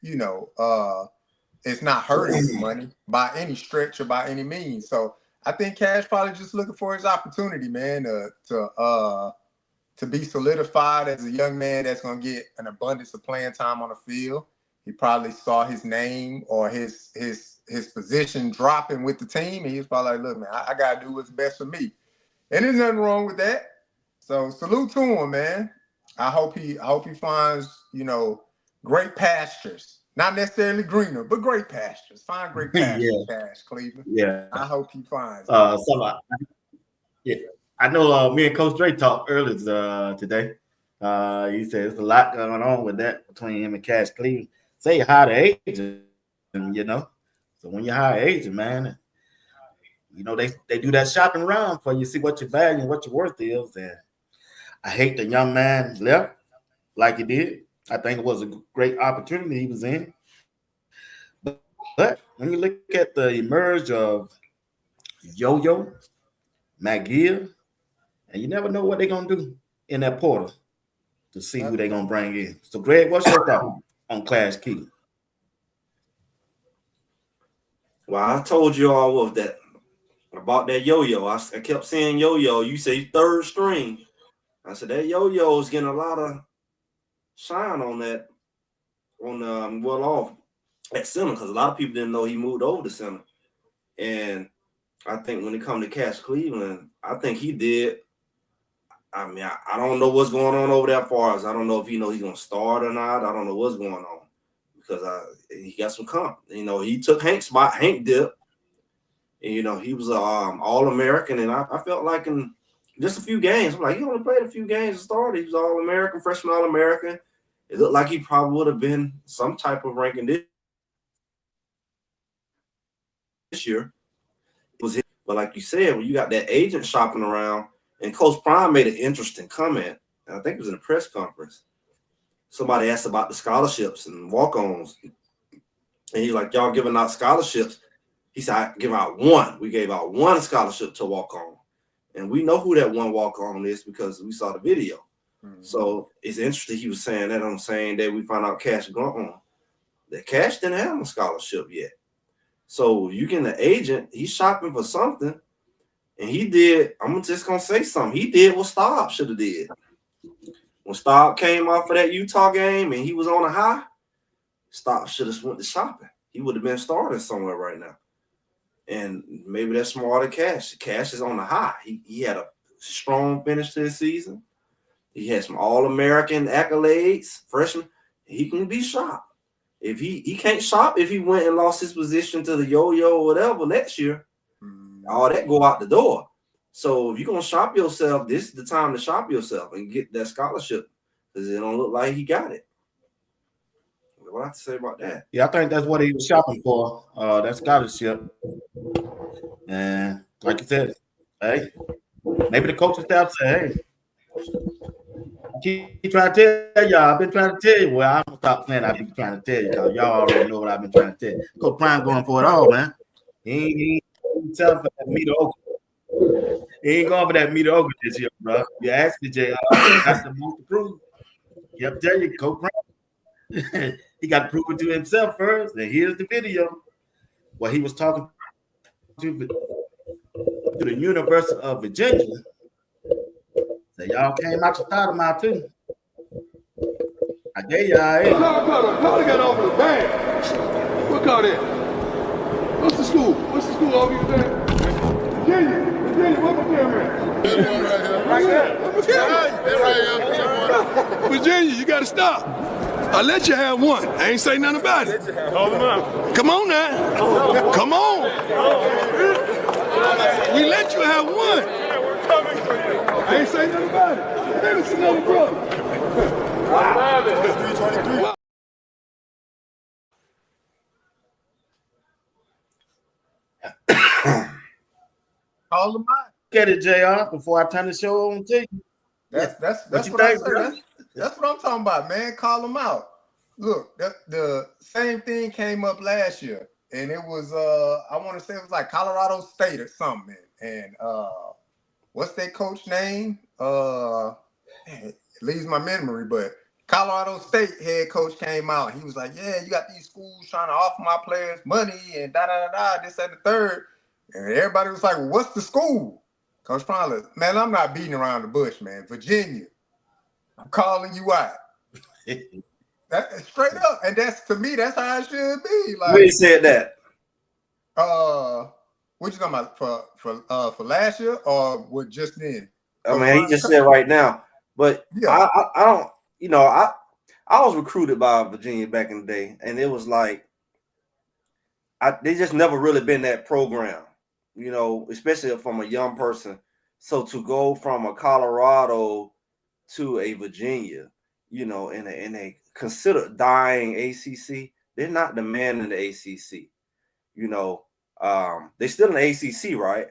it's not hurting his money by any stretch or by any means. So I think Cash probably just looking for his opportunity, man, to be solidified as a young man that's going to get an abundance of playing time on the field. He probably saw his name or his position dropping with the team, and he was probably like, "Look, man, I got to do what's best for me." And there's nothing wrong with that. So salute to him, man. I hope he finds, great pastures. Not necessarily greener, but great pastures. Find great pastures, Yeah, Cash Cleveland. yeah. I hope he finds it. Yeah, I know. Me and Coach Dre talked earlier today. He said there's a lot going on with that between him and Cash Cleveland. Say you hire the agent. So when you hire an agent, man, they do that shopping around for you, see what your value and what your worth is. And I hate the young man left like he did. I think it was a great opportunity he was in. But when you look at the emerge of Yo-Yo, McGill, and you never know what they're gonna do in that portal to see who they're gonna bring in. So, Greg, what's your thought on Clash Key? Well, I told you all of that about that Yo-Yo. I kept saying Yo-Yo. You say third string. I said that Yo-Yo is getting a lot of shine on that off at center because a lot of people didn't know he moved over to center. And I think when it comes to Cash Cleveland, I think he did. I mean, I don't know what's going on over there. As far as I don't know if he's going to start or not. I don't know what's going on because he got some comp. He took Hank's spot. Hank dipped, and he was All-American. And I felt like in just a few games, I'm like, he only played a few games and started. He was All-American, freshman All-American. It looked like he probably would have been some type of ranking this year. But like you said, when you got that agent shopping around, and Coach Prime made an interesting comment, and I think it was in a press conference. Somebody asked about the scholarships and walk-ons, and he's like, "Y'all giving out scholarships?" He said, "I give out one. We gave out one scholarship to walk-on, and we know who that one walk-on is because we saw the video." Mm-hmm. So it's interesting he was saying that on the same day we found out Cash gone. That Cash didn't have a scholarship yet. So you get an agent, he's shopping for something, and he did. I'm just gonna say something. He did what Staub should have did. When Staub came off of that Utah game and he was on a high, Staub should have went to shopping. He would have been starting somewhere right now. And maybe that's smarter Cash. Cash is on the high. He had a strong finish to the season. He had some All-American accolades, freshman. He can be shopped. If he can't shop, if he went and lost his position to the Yo-Yo or whatever next year, all that go out the door. So if you're going to shop yourself, this is the time to shop yourself and get that scholarship because it don't look like he got it. What I have to say about that? Yeah, I think that's what he was shopping for, that scholarship. And like you said, hey, maybe the coaching staff said, hey, keep trying to tell y'all. I've been trying to tell you. Well, I'm gonna stop saying I've been trying to tell you because y'all already know what I've been trying to tell you. Coach Prime going for it all, man. He ain't selling for that mediocre. He ain't going for that mediocre this year, bro. You asked me, JR, got the most to prove. He have to tell you, Coach Prime. He got to prove it to himself first. And here's the video where he was talking to the University of Virginia. So y'all came out to start him out too. I gave y'all a. Carter got off the bag. What car that? What's the school? What's the school over there? Virginia, what's the camera? Right there. What's the camera? Virginia, you gotta stop. I let you have one. I ain't say nothing about it. Hold him up. Come on now. Come on. We let you have one. We're coming for you. I ain't say nothing about it. Hey, it's another brother. Wow. It's 323. Call them out. Get it, JR, before I turn the show on to you. That's what I say. That's what I'm talking about, man. Call them out. Look, the same thing came up last year, and it was I want to say it was like Colorado State or something. And what's that coach name? It leaves my memory, but Colorado State head coach came out. He was like, "Yeah, you got these schools trying to offer my players money and this and the third." And everybody was like, well, "What's the school?" Coach Prime, man, I'm not beating around the bush, man. Virginia, I'm calling you out. That straight up, and that's to me, that's how it should be. Like, we said that. What you talking about for last year or what just then? I mean, he just said right now, but yeah. I don't, you know, I was recruited by Virginia back in the day, and it was like they just never really been that program, you know, especially from a young person. So to go from a Colorado to a Virginia, you know, in a considered dying ACC, they're not the man in the ACC, you know. They're still in the ACC, right?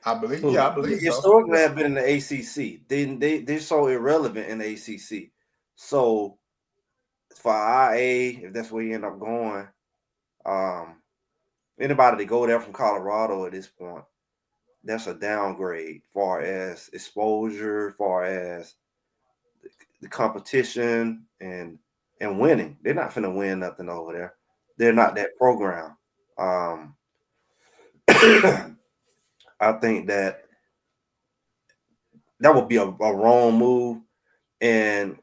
I believe so. Historically have been in the ACC. They're so irrelevant in the ACC. So for IA, if that's where you end up going, anybody to go there from Colorado at this point, that's a downgrade far as exposure, far as the competition and winning. They're not finna win nothing over there. They're not that program. I think that would be a wrong move, and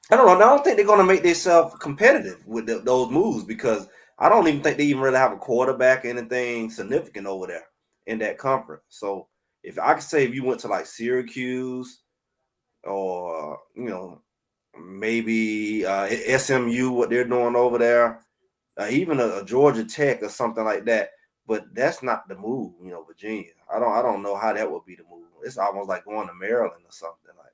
I don't know. I don't think they're going to make themselves competitive with those moves because I don't even think they even really have a quarterback or anything significant over there in that conference. So if I could say if you went to like Syracuse or you know maybe SMU, what they're doing over there, even a Georgia Tech or something like that. But that's not the move, you know, Virginia. I don't know how that would be the move. It's almost like going to Maryland or something like.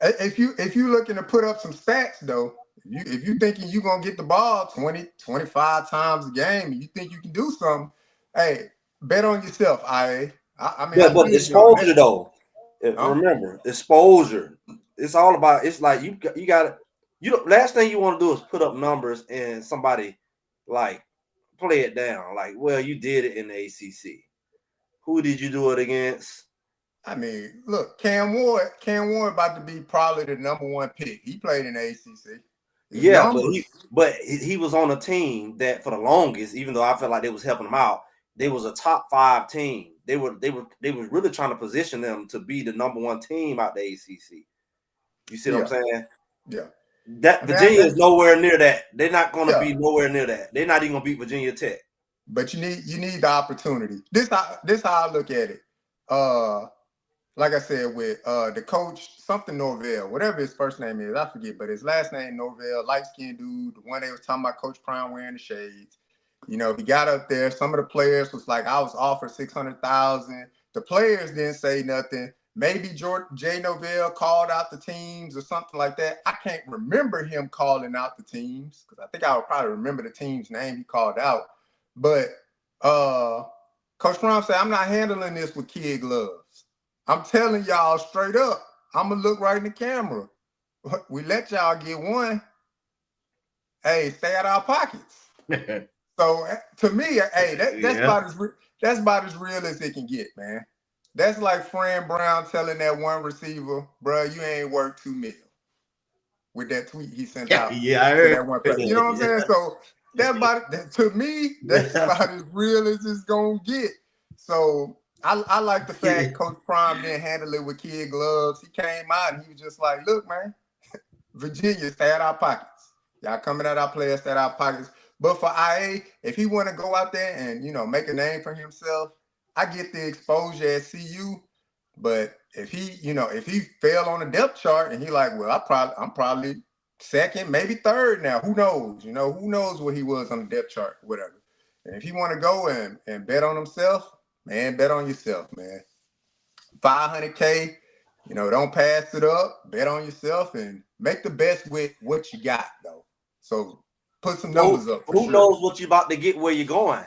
If you looking to put up some stats though, if you thinking you're gonna get the ball 20, 25 times a game, and you think you can do something, hey, bet on yourself, IA. I mean, but exposure though. Remember, exposure. It's all about. It's like you got to. Last thing you want to do is put up numbers and somebody like play it down. Like, well, you did it in the ACC. Who did you do it against? I mean, look, Cam Ward about to be probably the #1 pick. He played in the ACC. Yeah, but he was on a team that for the longest, even though I felt like they was helping him out, they was a top 5 team. They were really trying to position them to be the #1 team out the ACC. You see what I'm saying? Yeah. That Virginia is nowhere near that. They're not going to be nowhere near that. They're not even going to beat Virginia Tech. But you need the opportunity. This how I look at it. Like I said, with the coach, something Norvell, whatever his first name is, I forget, but his last name Norvell, light-skinned dude, the one they was talking about, Coach Prime wearing the shades. You know, he got up there. Some of the players was like, I was offered $600,000. The players didn't say nothing. Maybe Jay Norvell called out the teams or something like that. I can't remember him calling out the teams because I think I would probably remember the team's name he called out. But Coach Prime said, I'm not handling this with kid gloves. I'm telling y'all straight up, I'm going to look right in the camera. We let y'all get one. Hey, stay out our pockets. So to me, hey, that's about as real as it can get, man. That's like Fran Brown telling that one receiver, bro, you ain't worth $2 million with that tweet he sent out. Yeah, I heard that one player. You know what I'm saying? So to me, that's about as real as it's gonna get. So I like the fact Coach Prime didn't handle it with kid gloves. He came out and he was just like, look, man, Virginia, stay at our pockets. Y'all coming at our players, stay at our pockets. But for IA, if he want to go out there and, you know, make a name for himself, I get the exposure at CU. But if he fell on the depth chart and he like, well, I'm probably second, maybe third now. Who knows? You know, who knows what he was on the depth chart, whatever. And if he want to go and bet on himself, man, bet on yourself, man. $500K, you know, don't pass it up. Bet on yourself and make the best with what you got, though. So put some numbers up. Who knows what you're about to get where you're going?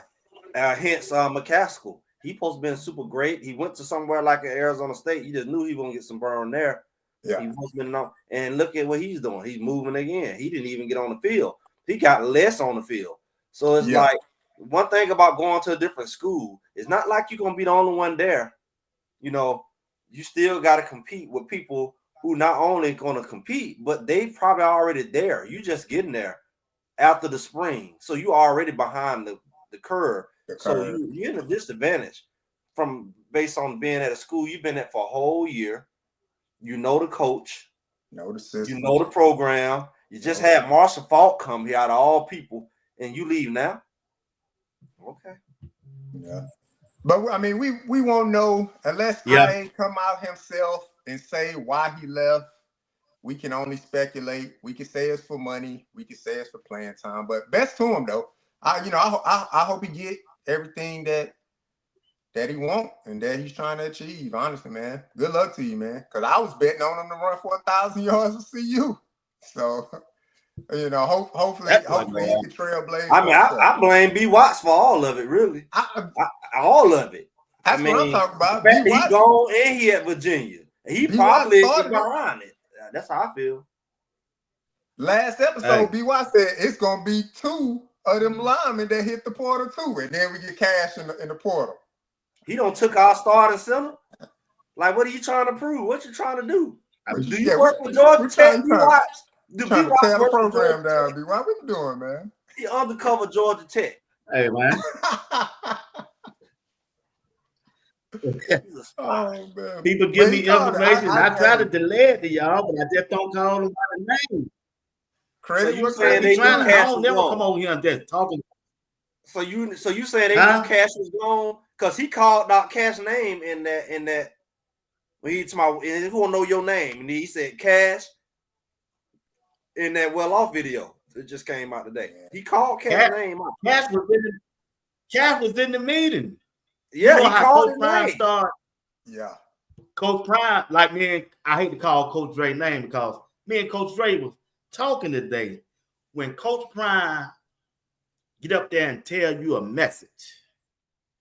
Hence, McCaskill. He supposed to been super great. He went to somewhere like Arizona State. You just knew he was gonna get some burn there. Yeah. He must have been on. And look at what he's doing. He's moving again. He didn't even get on the field. He got less on the field. So it's like one thing about going to a different school. It's not like you're gonna be the only one there. You know, you still got to compete with people who not only going to compete, but they probably already there. You just getting there after the spring, so you already behind the curve. So you're in a disadvantage from based on being at a school you've been at for a whole year. You know the coach, know the system, you know the program. You just had Marshall Falk come here out of all people, and you leave now. Okay. Yeah. But I mean, we won't know unless IA come out himself and say why he left. We can only speculate. We can say it's for money. We can say it's for playing time. But best to him though. I hope he get everything that he want and that he's trying to achieve. Honestly, man. Good luck to you, man. Because I was betting on him to run for 1,000 yards to CU. So, you know, hopefully he can trailblaze. I mean, I blame B. Watts for all of it, really. All of it. That's what I'm talking about. B. Watts, he gone and he at Virginia. He probably is behind it. That's how I feel. Last episode, B. Watts said it's gonna be 2 of them linemen that hit the portal too, and then we get cash in the portal. He don't took our starting center. Like, what are you trying to prove? What you trying to do? Do you work with Georgia Tech, B. Watts? Do trying to tear the program down, B. Watts? What you doing, man? He undercover Georgia Tech. Hey, man. Oh, man. People give me information. I try to delay it to y'all, but I just don't call them by the name. Crazy. So you saying they I don't never come over here and just talking. So you saying they knew Cash was gone because he called out Cash name in that when he told me who will know your name, and he said Cash in that well off video that just came out today. He called Cash name out. Cash was in the meeting. Yeah, you know he called his Prime name. Started. Yeah. Coach Prime, like me, and I hate to call Coach Dre's name because me and Coach Dre was talking today. When Coach Prime get up there and tell you a message,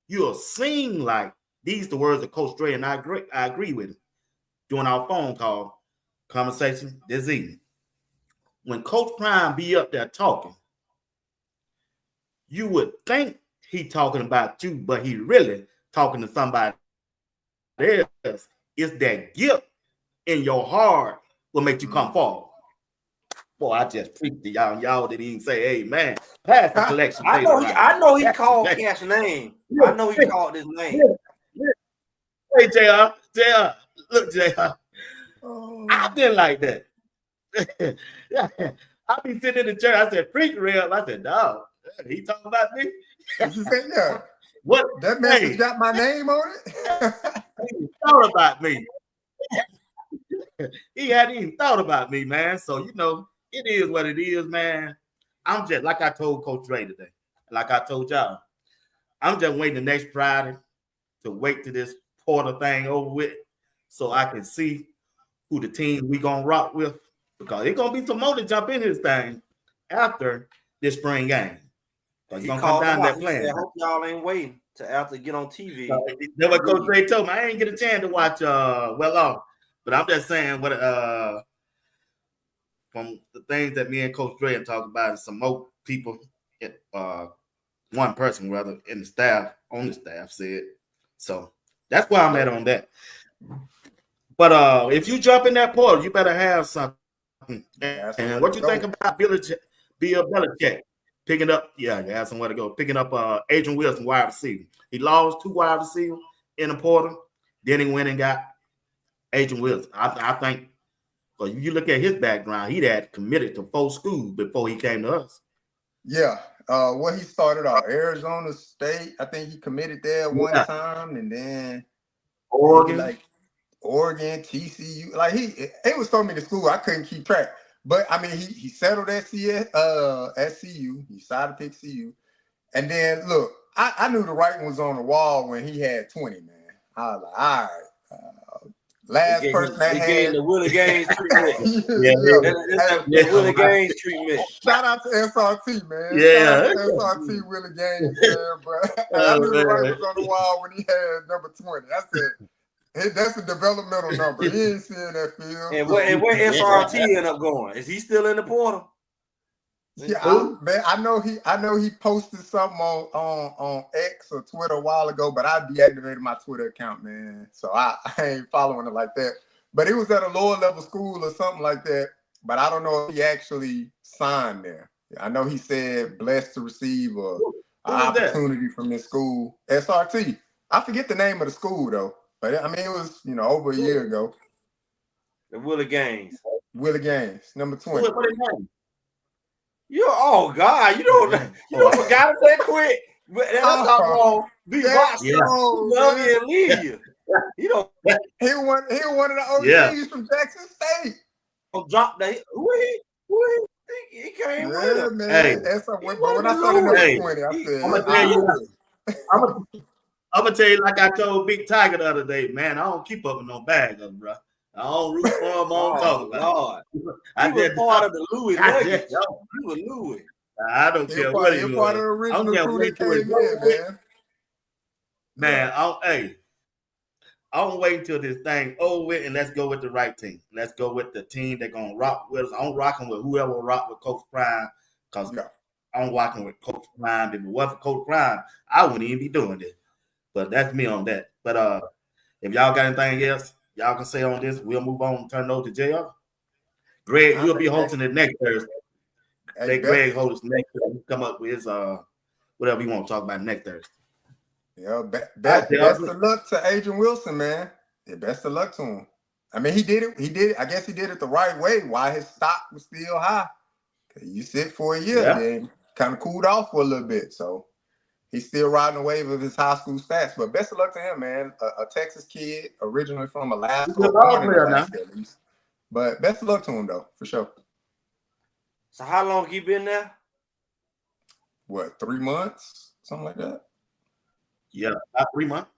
you'll seem like these the words of Coach Dre, and I agree with him. During our phone call conversation this evening, when Coach Prime be up there talking, you would think he talking about you, but he really talking to somebody else. It's that gift in your heart will make you come forward. Boy, I just preached to y'all. Y'all didn't even say, "Hey, man, pass the collection." I know he called Cash's name. I know he called his name. Hey, JR, look, JR. I've been like that. I be sitting in the church. I said, "Preach real." I said, "Dog, he talking about me." You said, "Yeah." What that message got my name on it? He thought about me. He hadn't even thought about me, man. So you know, it is what it is, man. I'm just like I told Coach Dre today, like I told y'all. I'm just waiting the next Friday to wait till this portal thing over with, so I can see who the team we gonna rock with, because it's gonna be some more to jump in this thing after this spring game. He gonna come down that plan. I hope y'all ain't waiting to after get on TV. That's what Coach Dre told me. I ain't get a chance to watch well off, but I'm just saying what from the things that me and Coach Dre have talked about, and some more people, one person rather in the staff on the staff said. So that's where I'm at on that. But if you jump in that portal, you better have something. And what you think about Bill Belichick picking up? Yeah, you have somewhere to go. Picking up Adrian Wilson, wide receiver. He lost 2 wide receivers in the portal. Then he went and got Adrian Wilson. I think, well, you look at his background, he'd had committed to 4 schools before he came to us. Yeah. What he started out, Arizona State. I think he committed there one time, and then Oregon, TCU. Like it was so many schools I couldn't keep track. But I mean, he settled at CU. He decided to pick CU, and then look, I knew the writing was on the wall when he had 20. Man, I was like, all right. Last person that had the Willie Gaines treatment. The Willie Gaines treatment. Shout out to SRT, man. Yeah. Shout out to SRT Willie Gaines, man. But I knew the writing was on the wall when he had number 20. I said, hey, that's a developmental number. He ain't seeing that field. And where SRT end up going? Is he still in the portal? Yeah, man, I know he posted something on X or Twitter a while ago, but I deactivated my Twitter account, man. So I ain't following it like that. But it was at a lower level school or something like that. But I don't know if he actually signed there. I know he said blessed to receive an opportunity from this school, SRT. I forget the name of the school though, but I mean it was over a year ago. The Willie Gaines. Willie Gaines, number 20. What is that? Oh God, you don't forgot it that quick. That's not wrong. Be boxed. Love you and leave you. He don't. He one of the OGs from Jackson State. Drop that. Who he came with him. Man. Hey, but when I saw the number 20, I said, I'm gonna tell you like I told Big Tiger the other day, man. I don't keep up with no baggers, bro. I don't root for him. I don't talk about it. He was part of the Louis luggage. He was Louis. I don't care what he was. Part of the original crew that came in, man. I'm waiting till this thing over with, and let's go with the right team. Let's go with the team that's gonna rock with us. I'm rocking with whoever rock with Coach Prime, because I'm rocking with Coach Prime. If it wasn't for Coach Prime, I wouldn't even be doing this. But that's me on that. But if y'all got anything else y'all can say on this, we'll move on and turn it over to JR. Greg, you'll be hosting it next Thursday. Let Greg host next Thursday. Come up with his whatever you want to talk about next Thursday. Yeah, best of luck to Adrian Wilson, man. Yeah, best of luck to him. I mean, he did it. I guess he did it the right way while his stock was still high. You sit for a year, then kind of cooled off for a little bit. So he's still riding the wave of his high school stats. But best of luck to him, man. A Texas kid, originally from Alaska. At least. But best of luck to him, though, for sure. So how long he been there? What, 3 months? Something like that? Yeah, about 3 months.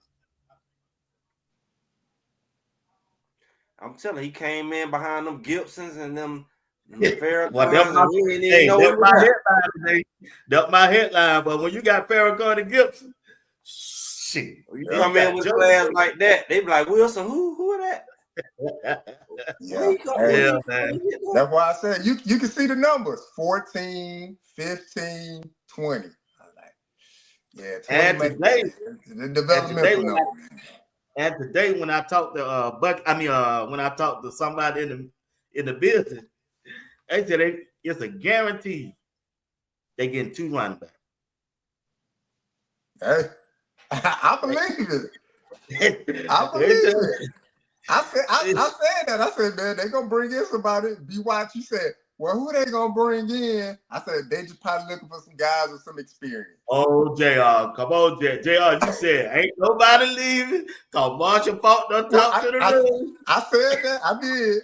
I'm telling you, he came in behind them Gibsons and them Farrakhan. That's my headline. But when you got Farrakhan and Gibson, shit. You come in with class like that, they be like, Wilson, who are that? Man. That's why I said you can see the numbers 14, 15, 20. And today, the developmental number. And today, when I talked to when I talked to somebody in the business, they said it's a guarantee they getting 2 running backs. Hey, I believe it. I believe it. I said that. I said, man, they gonna bring in somebody. B-Watch, you said, well, who they gonna bring in? I said, they just probably looking for some guys with some experience. Oh, JR, come on, JR. You said ain't nobody leaving. Cause Marshall Faulk done talk to the room. I said that. I did.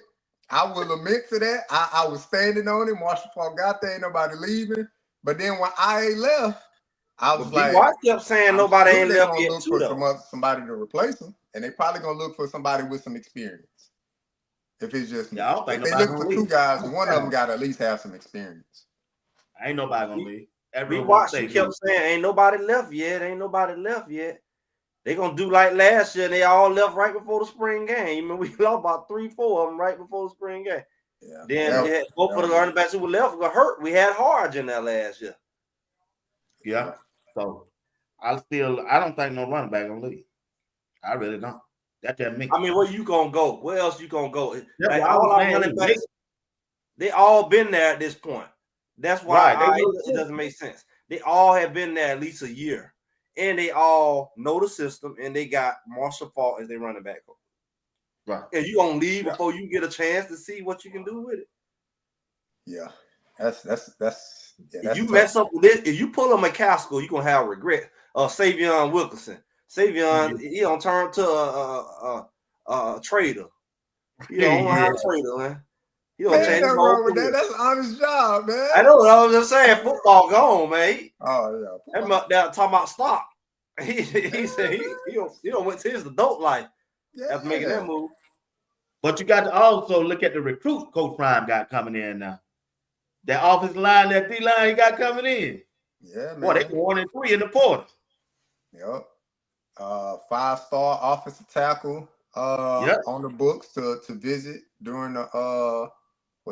I will admit to that. I was standing on it. Marshall Faulk got there, ain't nobody leaving. But then when I left, I was like, I kept saying nobody ain't left yet look for somebody to replace him, and they probably gonna look for somebody with some experience. If it's just I don't think if they look for 2 guys, one of them got to at least have some experience. Ain't nobody gonna leave. He kept saying, ain't nobody left yet. Ain't nobody left yet. They gonna do like last year. They all left right before the spring game. I mean, we lost about 3-4 of them right before the spring game. Yeah. Then both of the running backs who were left got hurt. We had Harge in there last year. Yeah. So I don't think no running back gonna leave. I really don't. That's me. I mean, where you gonna go? Where else you gonna go? Like all our running backs, they all been there at this point. That's why it doesn't make sense. They all have been there at least a year, and they all know the system, and they got Marshall Faulk as their running back coach. Right. And you gonna leave before you get a chance to see what you can do with it. Yeah, that's if you mess up with this, if you pull a McCaskill, you're gonna have regret. Savion Wilkinson. Savion, he don't turn to a trader. You don't have a trader, man. You don't change the whole with that. That's an honest job, man. I know. I was just saying, football gone, man. Oh yeah. That down talking about stock. He said he don't went to his adult life after making that move. But you got to also look at the recruit Coach Prime got coming in now. That offensive line, that D line he got coming in. Yeah, man. Boy, they 1-3 in the portal. Yep. 5-star offensive tackle on the books to visit during the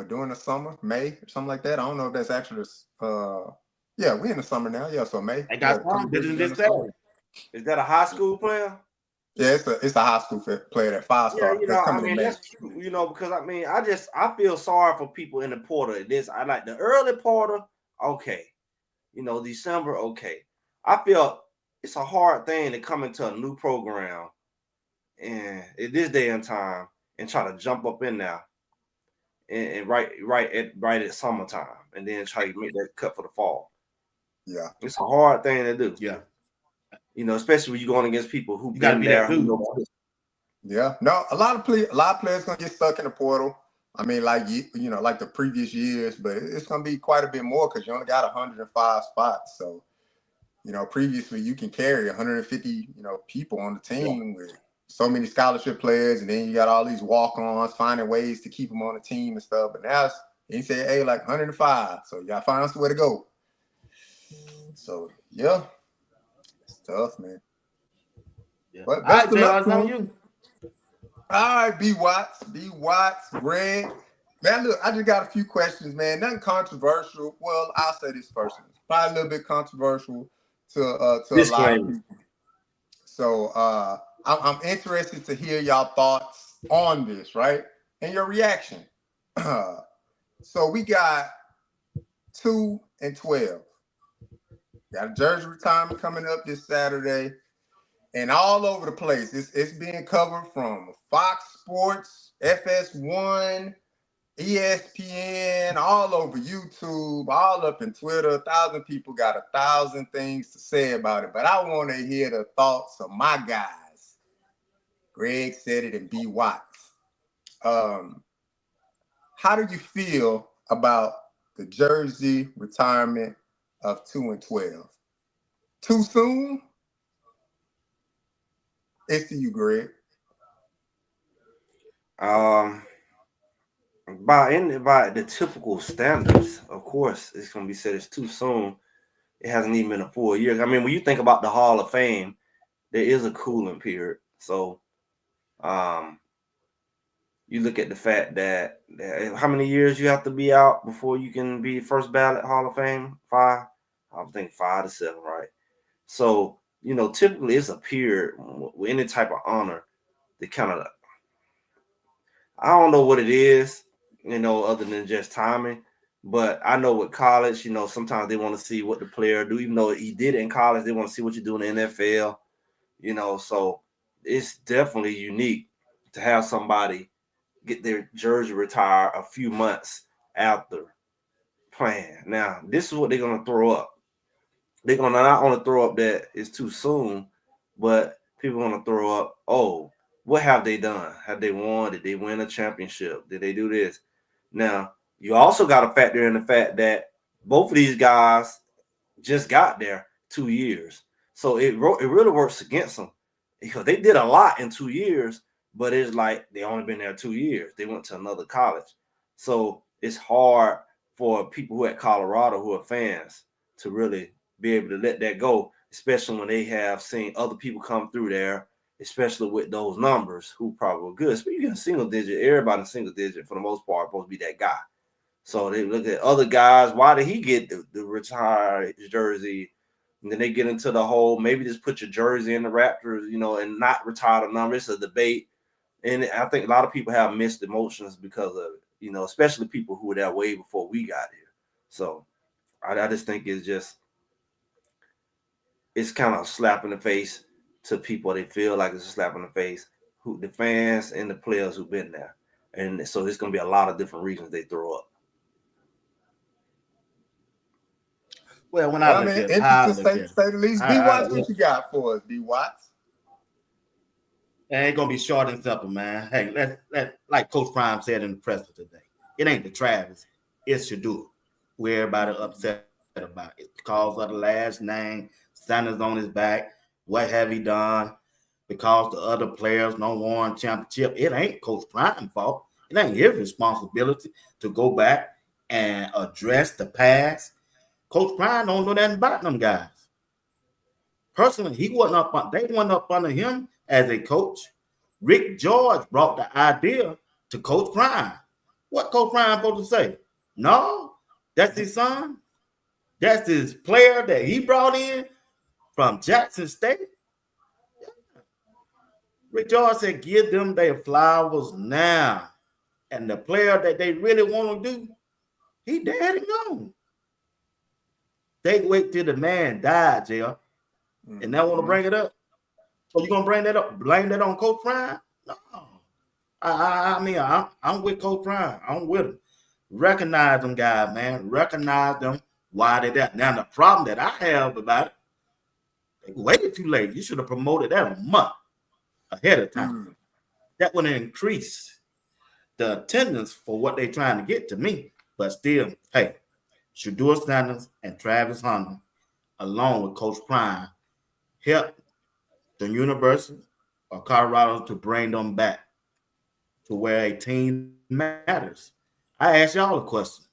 or during the summer, May or something like that. I don't know if that's actually yeah, we're in the summer now. Yeah, so May. I got some business this Saturday. Is that a high school player? Yeah, it's a high school player at 5-star. Yeah, That's coming I mean, in May. that's cute, because I mean, I feel sorry for people in the portal. I like the early portal, okay. December, okay. I feel it's a hard thing to come into a new program and at this day and time and try to jump up in there and right at summertime and then try to make that cut for the fall. Yeah, it's a hard thing to do. Yeah, especially when you're going against people who've you gotta been be there. that dude. Yeah, no, a lot of players gonna get stuck in the portal. I mean, like like the previous years, but it's gonna be quite a bit more because you only got 105 spots. So, previously you can carry 150, people on the team with so many scholarship players, and then you got all these walk-ons finding ways to keep them on the team and stuff. But now he said, hey, like 105, so you gotta find somewhere to go. So yeah, it's tough, man. Yeah. But best of luck to on him. you. All right, B. Watts, Greg. Man, look, I just got a few questions, man. Nothing controversial. Well, I'll say this first. It's probably a little bit controversial to a lot of people. So I'm interested to hear y'all thoughts on this, right? And your reaction. So we got 2 and 12. Got a jersey retirement coming up this Saturday. And all over the place. It's being covered from Fox Sports, FS1, ESPN, all over YouTube, all up in Twitter. 1,000 people got 1,000 things to say about it. But I want to hear the thoughts of my guys. Greg said it and B. Watts. How do you feel about the jersey retirement of 2 and 12? Too soon? It's to you, Greg. By the typical standards, of course, it's going to be said it's too soon. It hasn't even been a full year. I mean, when you think about the Hall of Fame, there is a cooling period. So, you look at the fact that how many years you have to be out before you can be first ballot Hall of Fame? 5? I would think 5 to 7, right? So, typically it's a period with any type of honor that kind of, I don't know what it is, other than just timing. But I know with college, sometimes they want to see what the player do, even though he did it in college, they want to see what you do in the NFL, so it's definitely unique to have somebody get their jersey retired a few months after playing. Now, this is what they're going to throw up. They're going to not only throw up that it's too soon, but people are going to throw up, oh, what have they done? Have they won? Did they win a championship? Did they do this? Now, you also got to factor in the fact that both of these guys just got there 2 years. So it really works against them because they did a lot in 2 years, but it's like they only been there 2 years. They went to another college. So it's hard for people who at Colorado who are fans to really be able to let that go, especially when they have seen other people come through there, especially with those numbers who probably were good. So you get a single digit, everybody in single digit for the most part supposed to be that guy. So they look at other guys. Why did he get the retired jersey? And then they get into the whole, maybe just put your jersey in the Raptors, and not retire the number. It's a debate. And I think a lot of people have mixed emotions because of it, especially people who were there way before we got here. So I just think it's kind of a slap in the face to people. They feel like it's a slap in the face, the fans and the players who've been there. And so there's going to be a lot of different reasons they throw up. Well, when I look at say the least. B. Watts, what you got for us, B. Watts? It ain't gonna be short and simple, man. Hey, let like Coach Prime said in the press today. It ain't the Travis, it's Shador. Who everybody upset about it because of the last name, Sanders on his back. What have he done? Because the other players don't won championship. It ain't Coach Prime's fault. It ain't his responsibility to go back and address the past. Coach Prime don't know nothing about them guys. Personally, they wasn't up under him as a coach. Rick George brought the idea to Coach Prime. What Coach Prime supposed to say? No, that's his son. That's his player that he brought in from Jackson State. Rick George said, give them their flowers now. And the player that they really want to do, he dead and gone. They wait till the man died, JR. And now want to bring it up. So you gonna bring that up? Blame that on Coach Prime? No. I'm with Coach Prime. I'm with him. Recognize them guys, man. Recognize them why they're there. Now the problem that I have about it, they waited too late. You should have promoted that a month ahead of time. That would increase the attendance for what they're trying to get to me. But still, hey, Shedeur Sanders and Travis Hunter, along with Coach Prime, help the University of Colorado to bring them back to where a team matters. I ask y'all a question.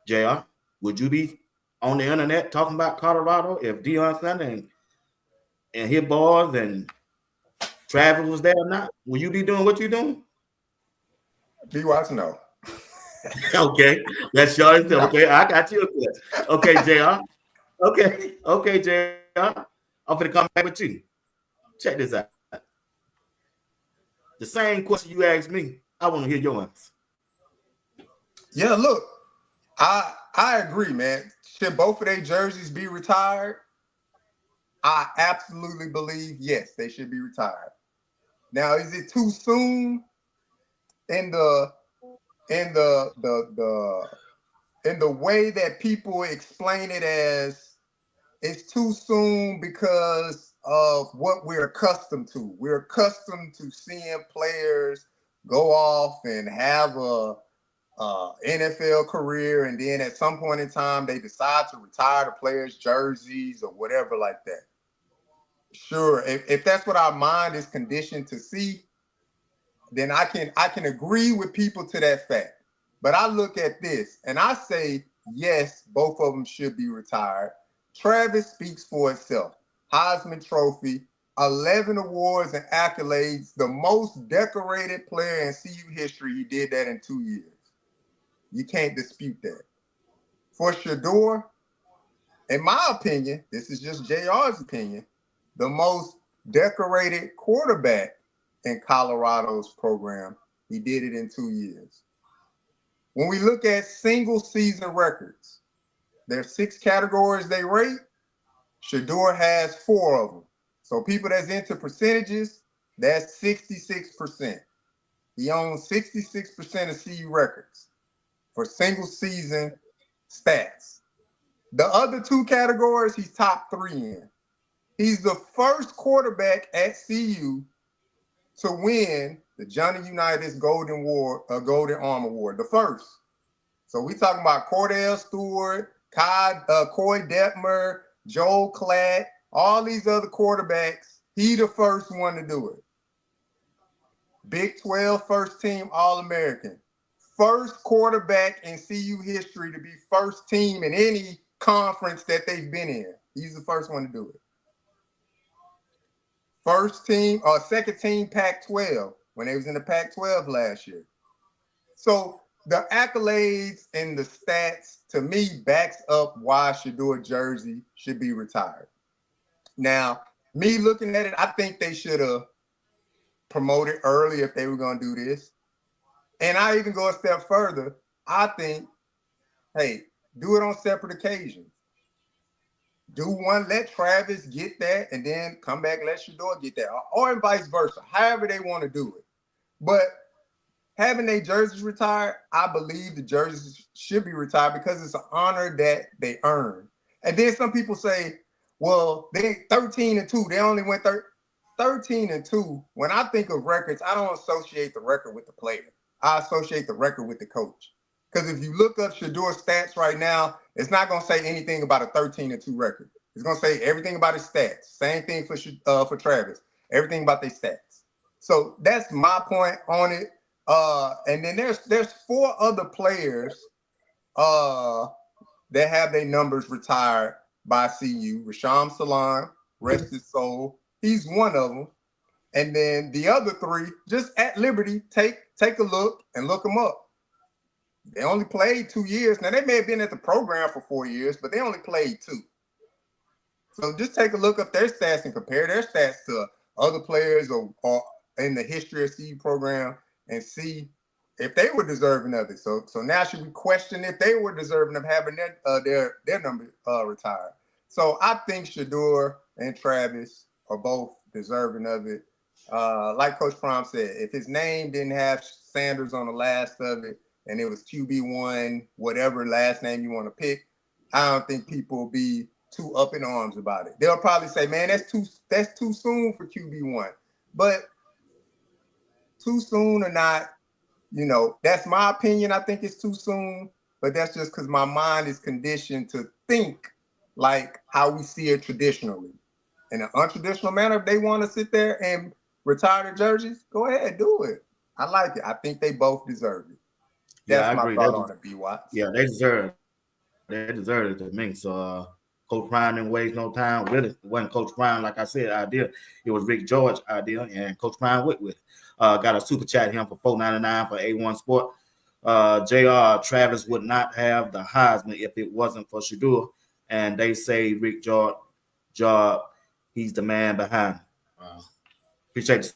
JR, would you be on the internet talking about Colorado if Deion Sanders and his boys and Travis was there or not? Will you be doing what you're doing? Be watching no. Okay, that's y'all. Okay, I got you a question. Okay, JR. Okay, JR. I'm gonna come back with you. Check this out. The same question you asked me, I want to hear your answer. Yeah, look, I agree, man. Should both of their jerseys be retired? I absolutely believe yes, they should be retired. Now, is it too soon in the way that people explain it as it's too soon because of what we're accustomed to? We're accustomed to seeing players go off and have a NFL career, and then at some point in time they decide to retire the players' jerseys or whatever like that. Sure, if that's what our mind is conditioned to see, then I can agree with people to that fact. But I look at this and I say, yes, both of them should be retired. Travis speaks for itself. Heisman Trophy, 11 awards and accolades, the most decorated player in CU history. He did that in 2 years. You can't dispute that. For Shedeur, in my opinion, this is just JR's opinion, the most decorated quarterback in Colorado's program. He did it in 2 years. When we look at single season records, there's 6 categories they rate. Shedeur has 4 of them. So people that's into percentages, that's 66%. He owns 66% of CU records for single season stats. The other 2 categories, he's top 3 in. He's the first quarterback at CU to win the Johnny Unitas Golden Arm Award, the first. So we talking about Cordell Stewart, Coy Detmer, Joel Klatt, all these other quarterbacks. He the first one to do it. Big 12 first team All-American. First quarterback in CU history to be first team in any conference that they've been in. He's the first one to do it. First team or second team Pac-12 when they was in the Pac-12 last year. So the accolades and the stats to me backs up why Shedeur jersey should be retired. Now, me looking at it, I think they should have promoted early if they were going to do this. And I even go a step further. I think, hey, do it on separate occasions. Do one, let Travis get that, and then come back, let Shedeur get that, or vice versa, however they want to do it. But having their jerseys retired, I believe the jerseys should be retired because it's an honor that they earn. And then some people say, well, they 13-2. They only went 13-2. When I think of records, I don't associate the record with the player. I associate the record with the coach. Because if you look up Shedeur's stats right now, it's not going to say anything about a 13-2 record. It's going to say everything about his stats. Same thing for Travis. Everything about their stats. So that's my point on it. And then there's 4 other players that have their numbers retired by CU. Rashawn Salam, rest his soul. He's one of them. And then the other 3, just at liberty, take a look and look them up. They only played 2 years. Now, they may have been at the program for 4 years, but they only played 2. So just take a look up their stats and compare their stats to other players or in the history of CU program and see if they were deserving of it. So now should we question if they were deserving of having their number retired? So I think Shedeur and Travis are both deserving of it. Like Coach Prime said, if his name didn't have Sanders on the last of it and it was QB1, whatever last name you want to pick, I don't think people will be too up in arms about it. They'll probably say, man, that's too soon for QB1. But too soon or not, that's my opinion. I think it's too soon, but that's just because my mind is conditioned to think like how we see it traditionally. In an untraditional manner, if they want to sit there and retire their jerseys, go ahead, do it. I like it. I think they both deserve it. That's my thought on it, B-Watts. Yeah, they deserve it. They deserve it to me. So Coach Prime didn't waste no time. Really, it wasn't Coach Prime, like I said, idea. It was Rick George idea, and Coach Prime went with it. Got a super chat here for $4.99 for A1 Sport. JR Travis would not have the Heisman if it wasn't for Shedeur, and they say Rick George, he's the man behind. Appreciate the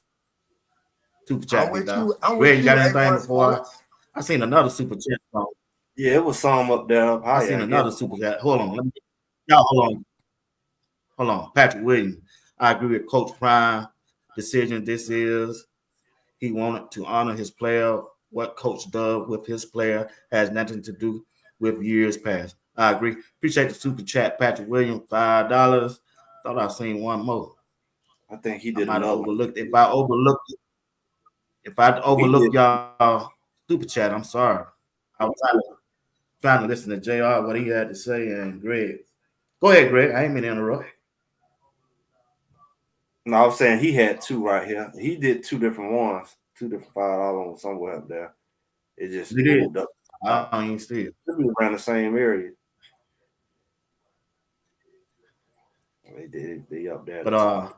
super chat. Ray, you got anything before? I seen another super chat. Yeah, it was some up there. I seen another super chat. Hold on. Hold on. Patrick Williams. I agree with Coach Prime decision. This is he wanted to honor his player. What Coach does with his player has nothing to do with years past. I agree. Appreciate the super chat, Patrick Williams, $5. Thought I seen one more. I think he did. I might have overlooked. If I overlooked y'all super chat, I'm sorry. I was trying to listen to JR, what he had to say, and Greg. Go ahead, Greg. I ain't mean to interrupt. No, I was saying he had 2 right here. He did 2 different ones, 2 different $5 ones somewhere up there. It just moved up. I don't even see it. Should be around the same area. They up there. But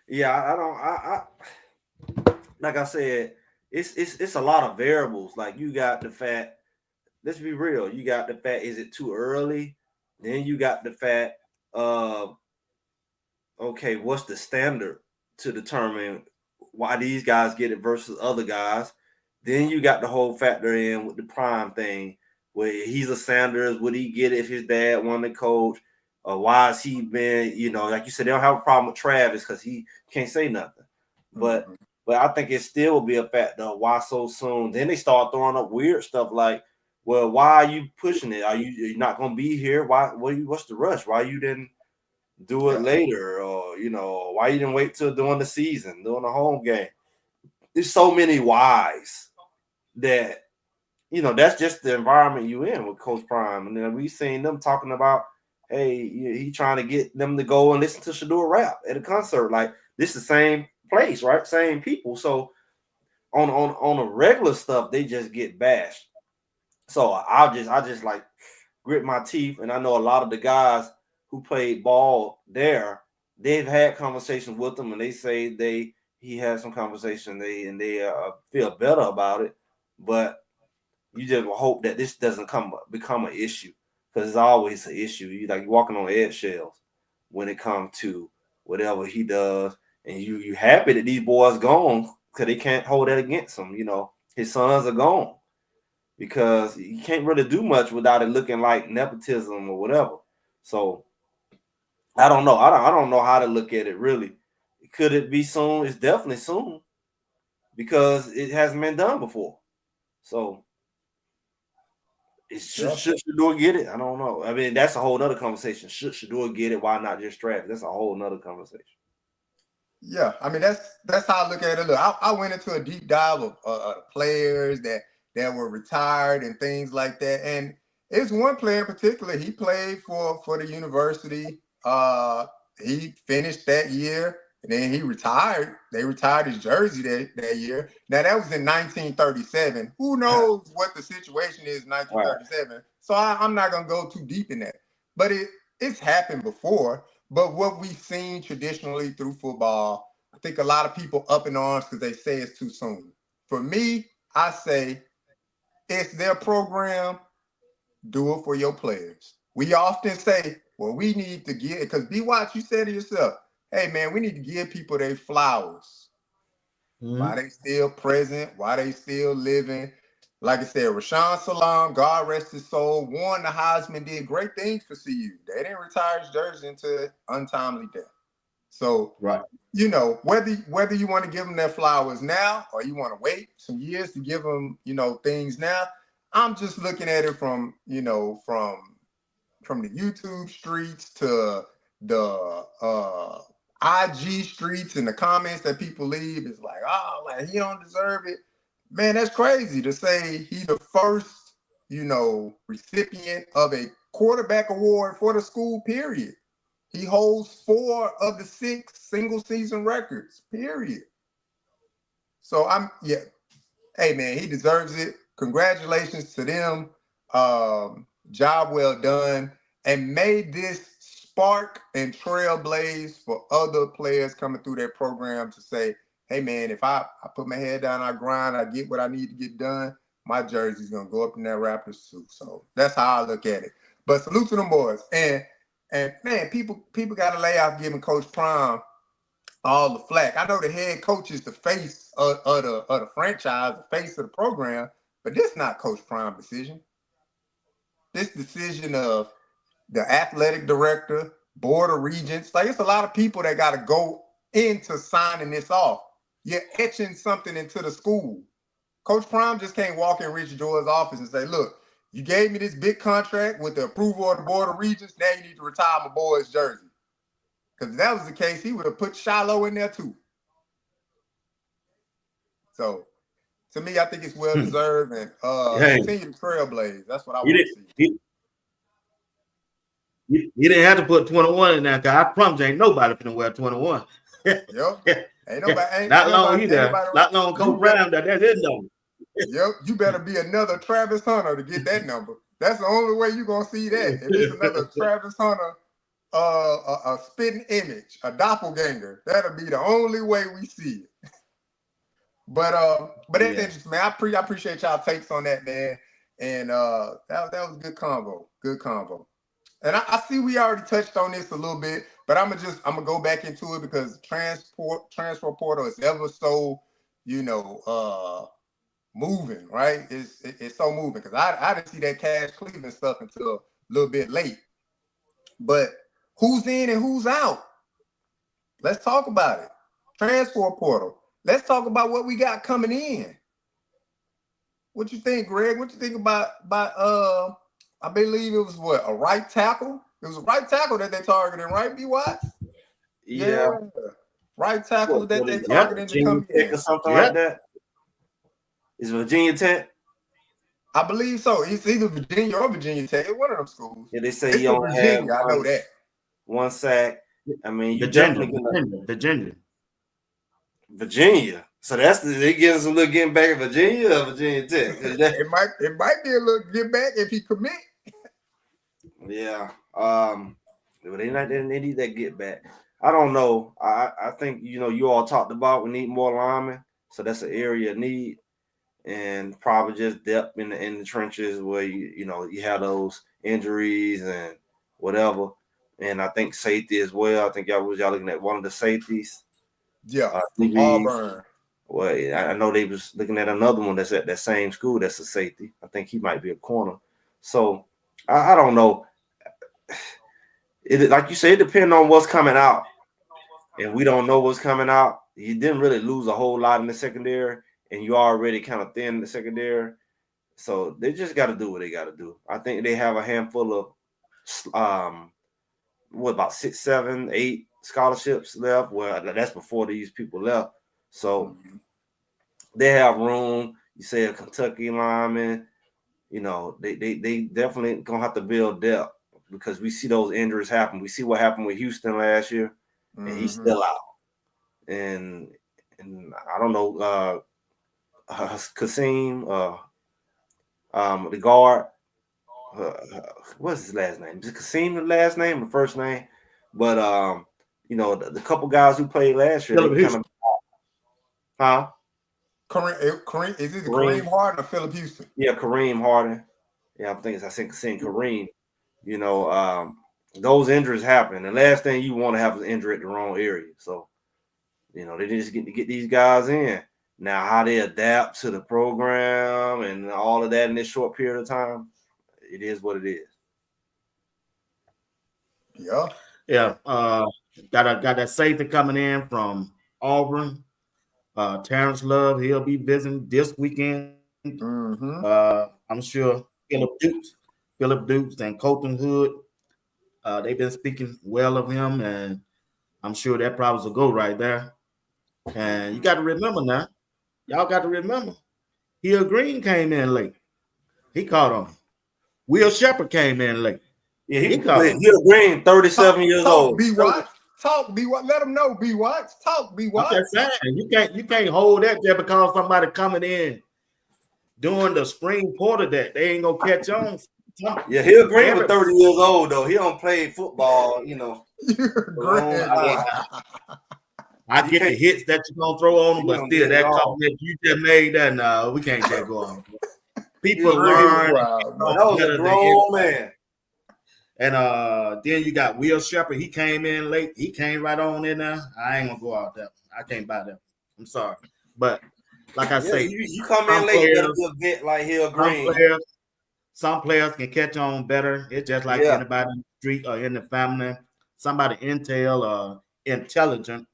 yeah, I like I said, it's a lot of variables. Like you got the fact, let's be real, you got the fact, is it too early? Then you got the fact of okay, what's the standard to determine why these guys get it versus other guys? Then you got the whole factor in with the Prime thing, where he's a Sanders, would he get it if his dad won the coach? Why has he been, like you said, they don't have a problem with Travis because he can't say nothing. But I think it still will be a factor of why so soon. Then they start throwing up weird stuff like, well, why are you pushing it? Are you not going to be here? What's the rush? Why you didn't do it later? Or, why you didn't wait till during the season, during the home game? There's so many whys that, that's just the environment you in with Coach Prime. And then we've seen them talking about, hey, he trying to get them to go and listen to Shedeur rap at a concert. Like, this is the same place, right? Same people. So on the regular stuff, they just get bashed. So I just like grit my teeth. And I know a lot of the guys who played ball there, they've had conversations with him, and they say he had some conversation. They feel better about it, but you just hope that this doesn't become an issue, because it's always an issue. You're walking on eggshells when it comes to whatever he does, and you happy that these boys gone because they can't hold that against him. His sons are gone because you can't really do much without it looking like nepotism or whatever. So I don't know. I don't know how to look at it really. Could it be soon? It's definitely soon because it hasn't been done before. So should Shedeur get it? I don't know. I mean, that's a whole nother conversation. Should Shedeur get it? Why not just Travis? That's a whole nother conversation. Yeah, I mean that's how I look at it. Look, I went into a deep dive of players that were retired and things like that, and it's one player in particular. He played for the university. He finished that year, and then he retired. They retired his jersey that year. Now, that was in 1937. Who knows what the situation is in 1937? Right. So I'm not going to go too deep in that. But it's happened before. But what we've seen traditionally through football, I think a lot of people up in arms because they say it's too soon. For me, I say it's their program. Do it for your players. We often say, well, we need to give, because B-Watch, you said to yourself, hey, man, we need to give people their flowers. Why they still present, why they still living. Like I said, Rashawn Salam, God rest his soul, won the Heisman, did great things for CU. They didn't retire his jersey until untimely death. So, right, you know, whether you want to give them their flowers now or you want to wait some years to give them, you know, things now, I'm just looking at it from, you know, from the YouTube streets to the IG streets and the comments that people leave. It's like, oh, like he don't deserve it. Man, that's crazy to say he the first, you know, recipient of a quarterback award for the school, period. He holds 4 of the 6 single season records, period. So hey man, he deserves it. Congratulations to them. Job well done. And may this spark and trailblaze for other players coming through that program to say, hey man, if I put my head down, I grind, I get what I need to get done, my jersey's gonna go up in that Raptors suit. So that's how I look at it. But salute to them boys. And man, people gotta lay off giving Coach Prime all the flack. I know the head coach is the face of the franchise, the face of the program, but this not Coach Prime's decision. This decision of the athletic director, board of regents. Like, it's a lot of people that got to go into signing this off. You're etching something into the school. Coach Prime just can't walk in Rich George's office and say, look, you gave me this big contract with the approval of the board of regents. Now you need to retire my boy's jersey. Because if that was the case, he would have put Shiloh in there too. So, to me, I think it's well deserved and continue to trailblaze. That's what I want to see. You didn't have to put 21 in there, because I promise you ain't nobody finna wear 21. Yep. Ain't nobody. Not long either. Not long Coach Brown that that's his number. Yep. You better be another Travis Hunter to get that number. That's the only way you're gonna see that. If it's another Travis Hunter, a spitting image, a doppelganger, that'll be the only way we see it. But that's interesting, man. I appreciate y'all takes on that, man. And that was a good convo. Good convo. And I see we already touched on this a little bit, but I'm gonna go back into it because transfer portal is ever so, you know, moving, right? It's so moving because I didn't see that Cash Cleveland stuff until a little bit late. But who's in and who's out? Let's talk about it. Transfer portal. Let's talk about what we got coming in. What you think, Greg? What you think about I believe it was a right tackle? It was a right tackle that they targeted, right, B-Watts? Yeah. Right tackle that they targeted to come in. Or something like that. Is Virginia Tech? I believe so. It's either Virginia or Virginia Tech. It's one of them schools. Yeah, they say he only had I know that. 1 sack. I mean, you Virginia. So they getting some little getting back at Virginia or Virginia Tech. it might be a little get back if he commit. Yeah. They need that get back. I don't know. I think you all talked about we need more linemen, so that's an area of need, and probably just depth in the trenches where you have those injuries and whatever. And I think safety as well. I think y'all looking at one of the safeties. Yeah, Auburn. Well, I know they was looking at another one that's at that same school. That's a safety. I think he might be a corner. So I don't know. Like you say, it depends on what's coming out, and we don't know what's coming out. You didn't really lose a whole lot in the secondary, and you already kind of thin in the secondary. So they just got to do what they got to do. I think they have a handful of about 6, 7, 8 scholarships left. Well, that's before these people left. So they have room. You say a Kentucky lineman, they definitely gonna have to build depth because we see those injuries happen. We see what happened with Houston last year, and he's still out. And I don't know, Kasim, the guard. What's his last name? Is it Kasim the last name or first name? But the couple guys who played last year, they kind of, Kareem, is it Kareem Harden or Phillip Houston? Yeah, Kareem Harden. Yeah, I think Kareem. You know, those injuries happen. The last thing you want to have is an injury at the wrong area. So, you know, they just get to get these guys in. Now, how they adapt to the program and all of that in this short period of time, it is what it is. Yeah. Yeah. Got that safety coming in from Auburn. Terrence Love, he'll be visiting this weekend. Mm-hmm. I'm sure Philip Dukes and Colton Hood, they've been speaking well of him, and I'm sure that probably will go right there. And you got to remember now, y'all got to remember, Hill Green came in late. He caught on. Will Shepherd came in late. Yeah, he caught on. Hill Green, 37 years old. B. Watts. Talk B. Watts. Let him know B. Watts. Talk B. Watts. I'm just saying, you can't hold that just because somebody coming in doing the spring porter that they ain't gonna catch on. Yeah, Hill Green was 30 years old though. He don't play football, you know. I get the hits that you're gonna throw on them, but still that compliment you just made, that no, we can't just go on. People learn. That was a grown man. And then you got Will Shepherd. He came in late. He came right on in there. I ain't gonna go out there. I can't buy that. I'm sorry, but like I say, you come in late, you gotta be a bit like Hill Green. Some players can catch on better. It's just like anybody in the street or in the family. Somebody intelligent.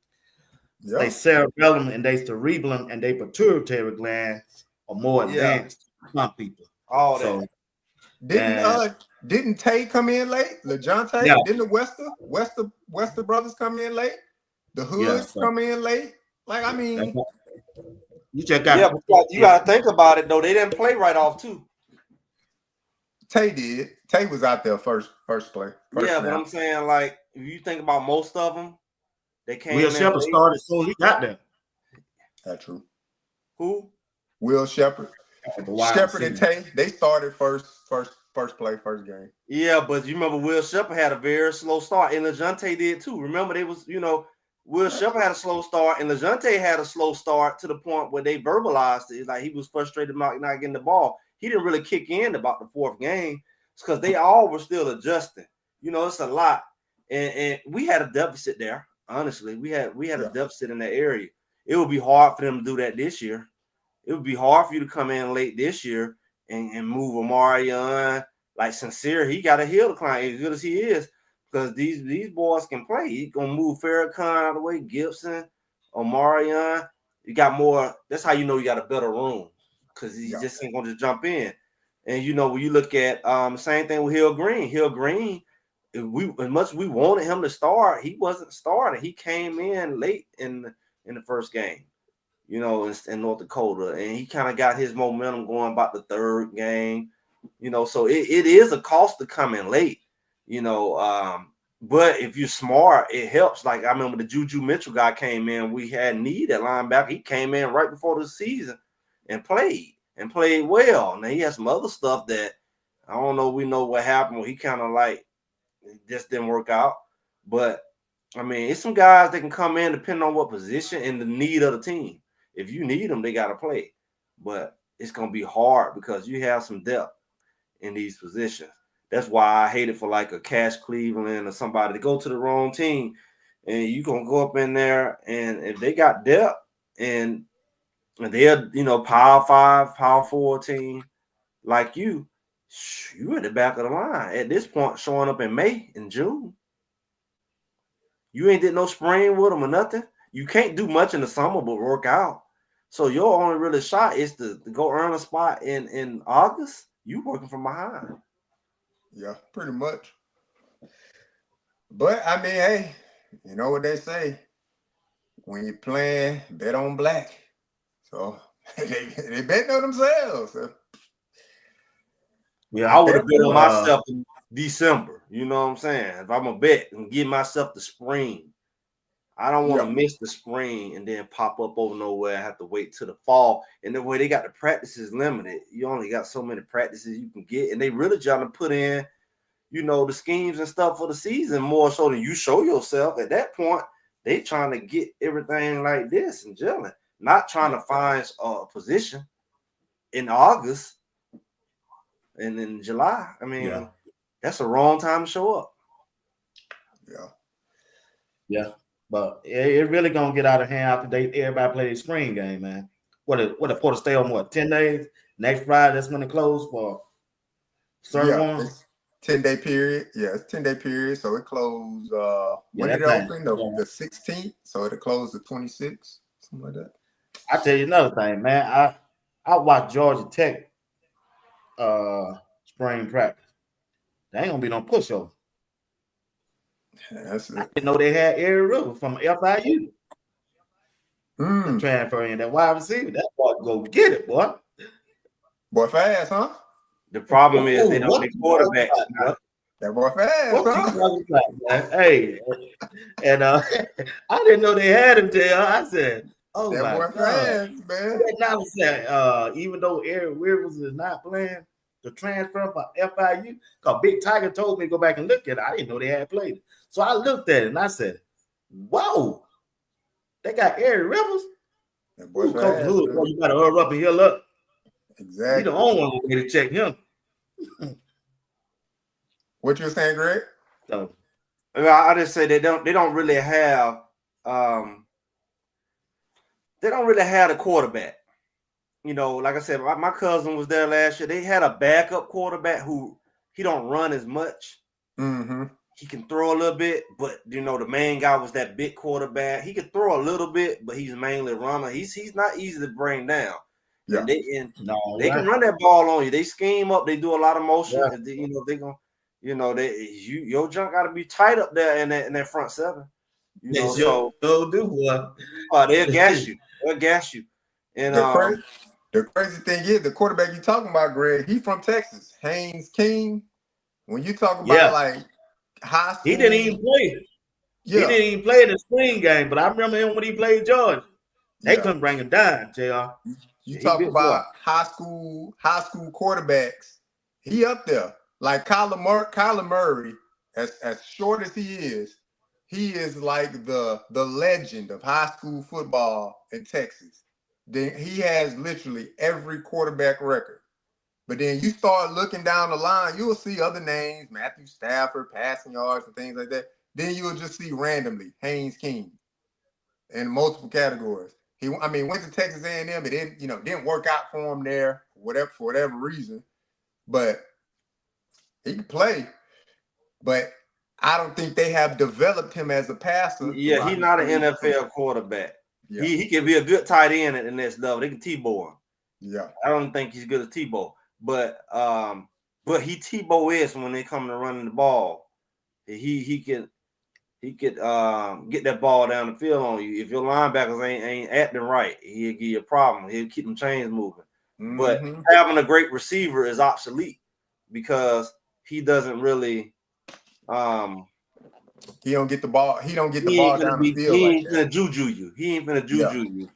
Yeah. They cerebellum and they cerebellum and they pituitary glands are more advanced than some people. All that. Didn't Tay come in late? LeJohn Tay? Didn't the Wester brothers come in late? The Hoods come in late? Like, I mean, you just got you got to think about it though. They didn't play right off too. Tay did. Tay was out there first play. But I'm saying, like, if you think about most of them, they came. Will Shepherd started so he got there. That's true. Who? Will Shepherd. Shepherd and Tay, they started first play, first game. Yeah, but you remember Will Shepherd had a very slow start, and LeJohn did too. Remember, they was, you know, Will Shepherd had a slow start, and LeJohn had a slow start to the point where they verbalized it. Like, he was frustrated about not getting the ball. He didn't really kick in about the fourth game because they all were still adjusting. You know, it's a lot. And we had a deficit there, honestly. We had a deficit in that area. It would be hard for them to do that this year. It would be hard for you to come in late this year and move Omarion. Like, Sincere, he got a heel decline as good as he is, because these boys can play. He's going to move Farrakhan out of the way, Gibson, Omarion. You got more. That's how you know you got a better room, because he just ain't going to jump in. And, you know, when you look at same thing with Hill Green, as much as we wanted him to start, he wasn't starting. He came in late in the first game, you know, in North Dakota, and he kind of got his momentum going about the third game, you know. So it is a cost to come in late, you know. But if you're smart, it helps. Like, I remember the Juju Mitchell guy came in. We had need at linebacker. He came in right before the season and played well. Now he has some other stuff that I don't know. We know what happened. He kind of like it just didn't work out. But I mean, it's some guys that can come in depending on what position and the need of the team. If you need them, they got to play. But it's going to be hard because you have some depth in these positions. That's why I hate it for like a Cash Cleveland or somebody to go to the wrong team. And you're going to go up in there, and if they got depth and they're, you know, Power 5, Power 4 team like you at the back of the line. At this point, showing up in May and June. You ain't did no spring with them or nothing. You can't do much in the summer but work out. So your only really shot is to go earn a spot in August. You working from behind. Yeah, pretty much. But I mean, hey, you know what they say? When you're playing, bet on black. So they betting on themselves. So. Yeah, I would have bet on myself in December. You know what I'm saying? If I'm going to bet and give myself the spring, I don't want to miss the spring and then pop up over nowhere. I have to wait till the fall. And the way they got the practices limited, you only got so many practices you can get. And they really trying to put in, you know, the schemes and stuff for the season more so than you show yourself. At that point, they trying to get everything like this and gelling. not trying to find a position in August and in July. I mean, that's the wrong time to show up. Yeah. But it really gonna get out of hand after everybody play the spring game, man. What the Porter stay on 10 days? Next Friday, that's when it close for certain ones. 10-day period. Yeah, it's 10-day period. So it closed when did it open? The 16th. So it'll close the 26th, something like that. I tell you another thing, man. I watched Georgia Tech spring practice. They ain't gonna be no pushover. That's it. I didn't know they had Eric Rivers from FIU. Transfer in that wide receiver. That boy go get it, boy. Boy fast, huh? The problem is they don't get quarterbacks. That boy fast, huh? Hey, and I didn't know they had him there. I said, "Oh that my boy God, fast, man!" Now said, even though Eric Rivers is not playing, the transfer for FIU, because Big Tiger told me to go back and look at it. I didn't know they had played it, so I looked at it and I said, "Whoa, they got Eric Rivers." That boy fast, Coach Lewis, boy, you gotta hurry up and heal up. Exactly. You the only one way to check him. What you were saying, Greg? So, I just say they don't really have the quarterback. You know, like I said, my cousin was there last year. They had a backup quarterback who he don't run as much. Mm-hmm. He can throw a little bit, but you know the main guy was that big quarterback. He can throw a little bit, but he's mainly a runner. He's not easy to bring down. Yeah. And they can run that ball on you. They scheme up. They do a lot of motion. Yeah. You know they gonna. You know, your junk got to be tight up there in that front seven. You know, so do what? They'll gas you. They'll gas you. And the crazy thing is, the quarterback you talking about, Greg, he's from Texas. Haynes King. When you talk about like high school, he didn't even play. Yeah. He didn't even play in the spring game, but I remember him when he played Georgia. They couldn't bring him down, JR. You talk about high school quarterbacks. He up there. Like Kyler Murray, as short as he is like the legend of high school football in Texas. Then he has literally every quarterback record. But then you start looking down the line, you'll see other names, Matthew Stafford, passing yards and things like that. Then you'll just see randomly Haynes King in multiple categories. He went to Texas A&M. It didn't work out for him there, for whatever reason. But he can play, but I don't think they have developed him as a passer. Yeah, he's not an NFL quarterback. Yeah. He can be a good tight end at the next level. They can Tebow him. Yeah, I don't think he's good as Tebow, but he Tebow is when they come to running the ball. He could get that ball down the field on you. If your linebackers ain't acting right, he'll give you a problem. He'll keep them chains moving. Mm-hmm. But having a great receiver is obsolete because he doesn't really he don't get the ball. He don't get the ball down the field. He ain't gonna juju you. He ain't gonna juju you.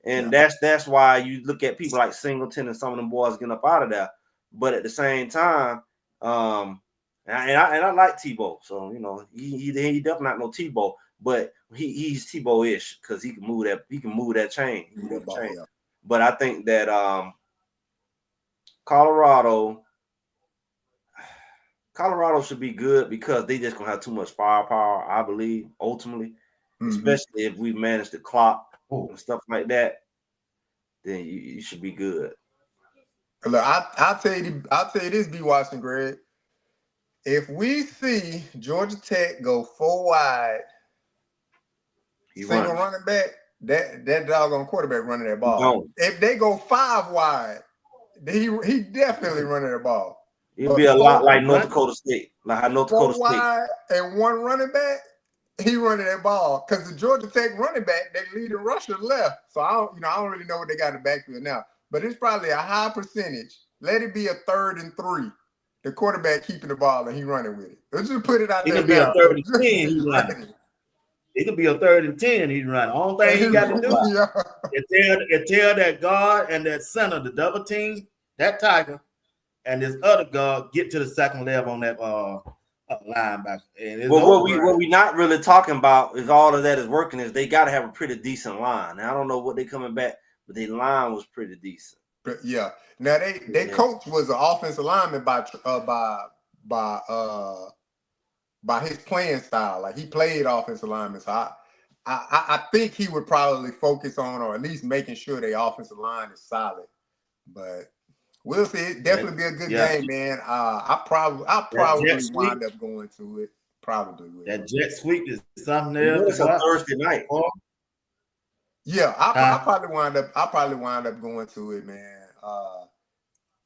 And that's why you look at people like Singleton and some of them boys getting up out of there. But at the same time, and I like Tebow. So you know, he definitely not no Tebow, but he's Tebow-ish because he can move that chain. But I think that Colorado should be good because they just gonna have too much firepower, I believe, ultimately, especially if we manage to clock and stuff like that, then you should be good. Look, I'll tell you this, B. Watson, Greg. If we see Georgia Tech go 4 wide, single running back, that doggone quarterback running that ball. If they go 5 wide, he definitely running the ball. It'll be a lot like North Dakota State, like how North Dakota State. 4 wide and 1 running back, he running that ball. Because the Georgia Tech running back, they leading rusher left. So I don't really know what they got in the backfield now. But it's probably a high percentage. Let it be a 3rd and 3. The quarterback keeping the ball and he running with it. Let's just put it out there. It could be a 3rd and 10. He's running. It could be a 3rd and 10. He's running. All thing he got to do is tell that guard and that center, the double team, that Tiger, and this other guard get to the second level on that linebacker. And well, what we not really talking about is all of that is working is they got to have a pretty decent line. Now, I don't know what they coming back, but their line was pretty decent. But yeah, now they coach was an offensive lineman by his playing style. Like he played offensive lineman, so I think he would probably focus on or at least making sure their offensive line is solid. But we'll see. It definitely be a good game, man. I'll probably wind up going to it. Probably will. That jet sweep is something else. It's a Thursday night. Yeah, I'll probably wind up going to it, man.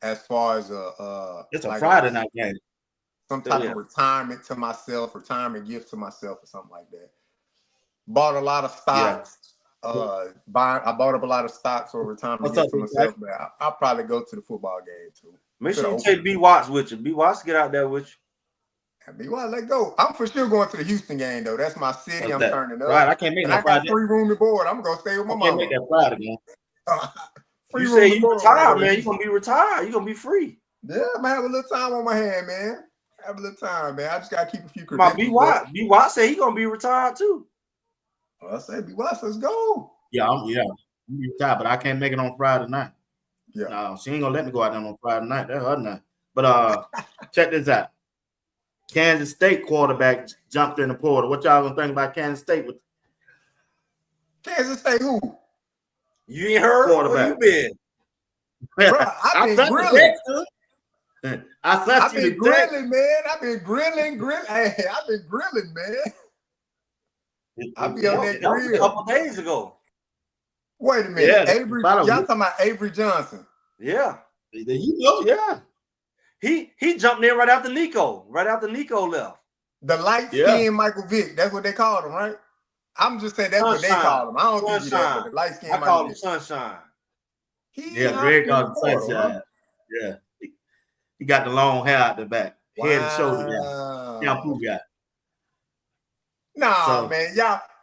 As far as it's a Friday night game. Some type of retirement gift to myself or something like that. Bought a lot of stocks. I bought up a lot of stocks for retirement gift to myself, but I'll probably go to the football game too. Make sure you take B Watts with you. B Watts get out there with you. B Watts, let go. I'm for sure going to the Houston game though. That's my city. I'm turning up. Right, I can't make that Friday. I got free room and board. I'm gonna stay with my mama. I can't make that Friday, man. You say you retired, man. You're gonna be retired. You're gonna be free. Yeah, I'm gonna have a little time on my hand, man. Have a little time, man. I just gotta keep a few credentials. B Watts say he's gonna be retired too. Well, I say B Watts, let's go. Yeah, I'm retired, but I can't make it on Friday night. Yeah, no, she ain't gonna let me go out there on Friday night. That's her night. But check this out. Kansas State quarterback jumped in the portal. What y'all gonna think about Kansas State? Kansas State who? You ain't heard? Quarterback. Where you been? Bro, I've been grilling. I've been grilling, man. I've been grilling. Hey, I've been grilling, man. I'll be on that grill. A couple days ago. Wait a minute. Yeah, Avery, y'all talking about Avery Johnson? Yeah. Yeah. He jumped in right after Nico. Right after Nico left. The light-skinned Michael Vick. That's what they called him, right? I'm just saying that's what they called him. I don't think he did, but the light-skinned Michael Vick. I call him Sunshine. Greg called him Sunshine. Yeah. He got the long hair out the back. Head and shoulder guy. Shampoo guy. Nah, man.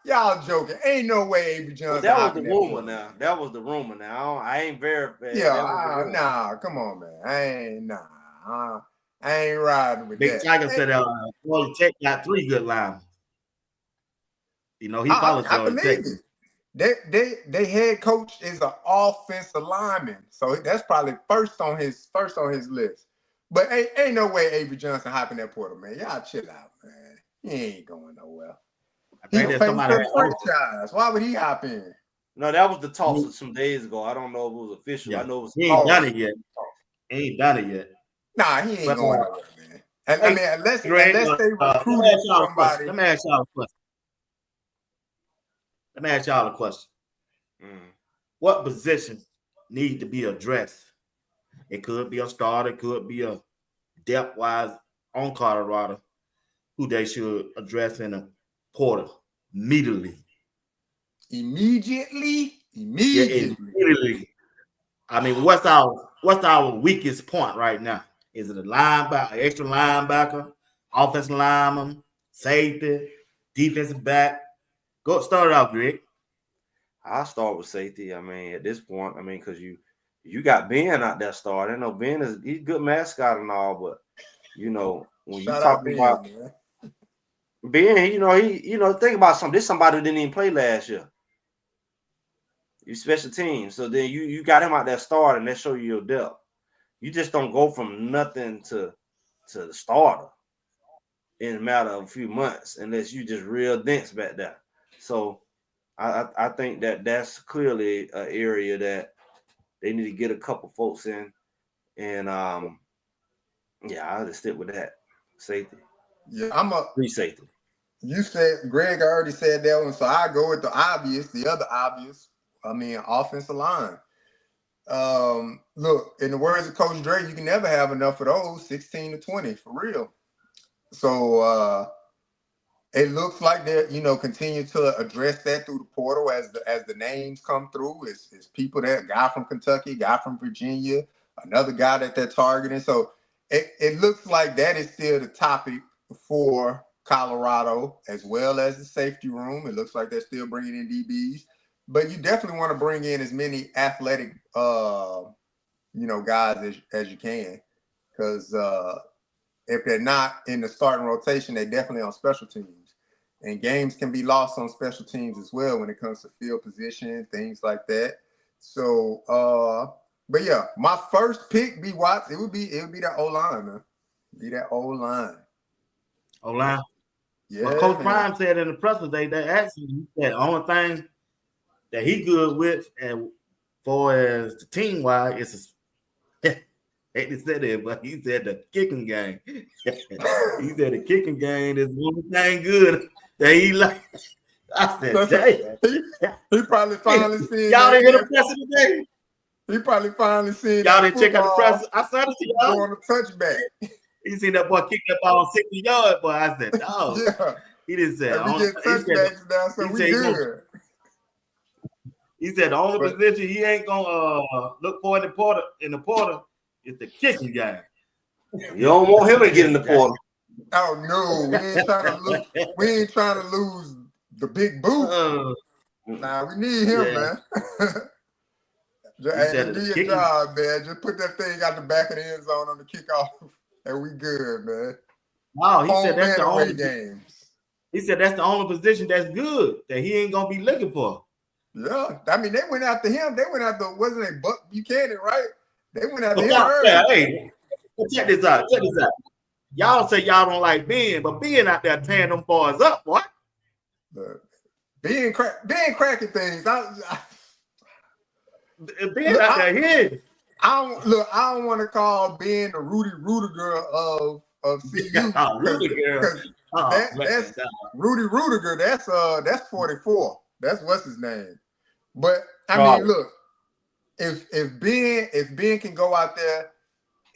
Y'all joking. Ain't no way Avery Johnson. That was the rumor now. That was the rumor now. I ain't verified. Yeah, nah, come on, man. I ain't riding with Big that. Big Tiger said Florida Tech got 3 good linemen. You know, he followed Florida Tech. They head coach is an offensive lineman, so that's probably first on his list. But ain't no way Avery Johnson hopping that portal, man. Y'all chill out, man. He ain't going nowhere. He paid for the franchise. Why would he hop in? No, that was the talk some days ago. I don't know if it was official. Yeah. I know it was. He ain't done it yet. Nah, he ain't going nowhere, man. And I mean, unless they recruited somebody. Let me ask y'all a question. What position need to be addressed? It could be a starter, it could be a depth-wise on Colorado, who they should address in a portal immediately. Immediately. Yeah, immediately. I mean, what's our weakest point right now? Is it a linebacker, extra linebacker, offensive lineman, safety, defensive back? Go start it out, Greg. I'll start with safety. I mean, at this point, because you got Ben out there starting. I know Ben he's a good mascot and all, but when you talk about Ben, think about something. This somebody who didn't even play last year. You special teams, so then you got him out there starting. That show you your depth. You just don't go from nothing to the starter in a matter of a few months unless you just real dense back there. So I think that's clearly an area that they need to get a couple folks in, and I'll just stick with that safety. Yeah, I'm a free safety. You said Greg already said that one, so I go with the other obvious. Offensive line. Look, in the words of Coach Dre, you can never have enough of those 16 to 20 for real. So it looks like they're continue to address that through the portal as the names come through. It's people that guy from Kentucky, guy from Virginia, another guy that they're targeting. So it looks like that is still the topic for Colorado as well as the safety room. It looks like they're still bringing in DBs. But you definitely want to bring in as many athletic, guys as you can, because if they're not in the starting rotation, they're definitely on special teams. And games can be lost on special teams as well when it comes to field position, things like that. So, but yeah, my first pick be Watts. It would be that O-line, man. Be that O-line. O-line. Yeah. But Coach man. Prime said in the press today that actually he said the only thing that he good with and for as the team wise is hate to say that, but he said the kicking game. He said the kicking game is one thing good that he like. I said, dang. He probably finally seen y'all that. didn't hear the presser today. He probably finally seen y'all that. Didn't check out the presser. I said it to y'all. Going to touchback. He seen that boy kick that ball on 60 yards, boy. I said, dog. Yeah. He didn't say. And we get touchbacks now, so we good. He said the only position he ain't gonna look for in the portal is the kicking game. You don't want him to get in the portal. Oh no, we ain't trying to lose the big boot. Nah, we need him, man. Do your job, man. Just put that thing out the back of the end zone on the kickoff, and we good, man. No, he said that's the only games. He said that's the only position that's good that he ain't gonna be looking for. Yeah, I mean they went after him. They went after wasn't it Buck Buchanan, right? They went after him early. Hey, check this out. Y'all say y'all don't like Ben, but Ben out there tearing them boys up, boy. Ben cracking things. Ben out there here. I don't want to call Ben the Rudy Rudiger of CU. That's Rudy Rudiger. That's 44. That's what's his name. But I mean, look, if Ben can go out there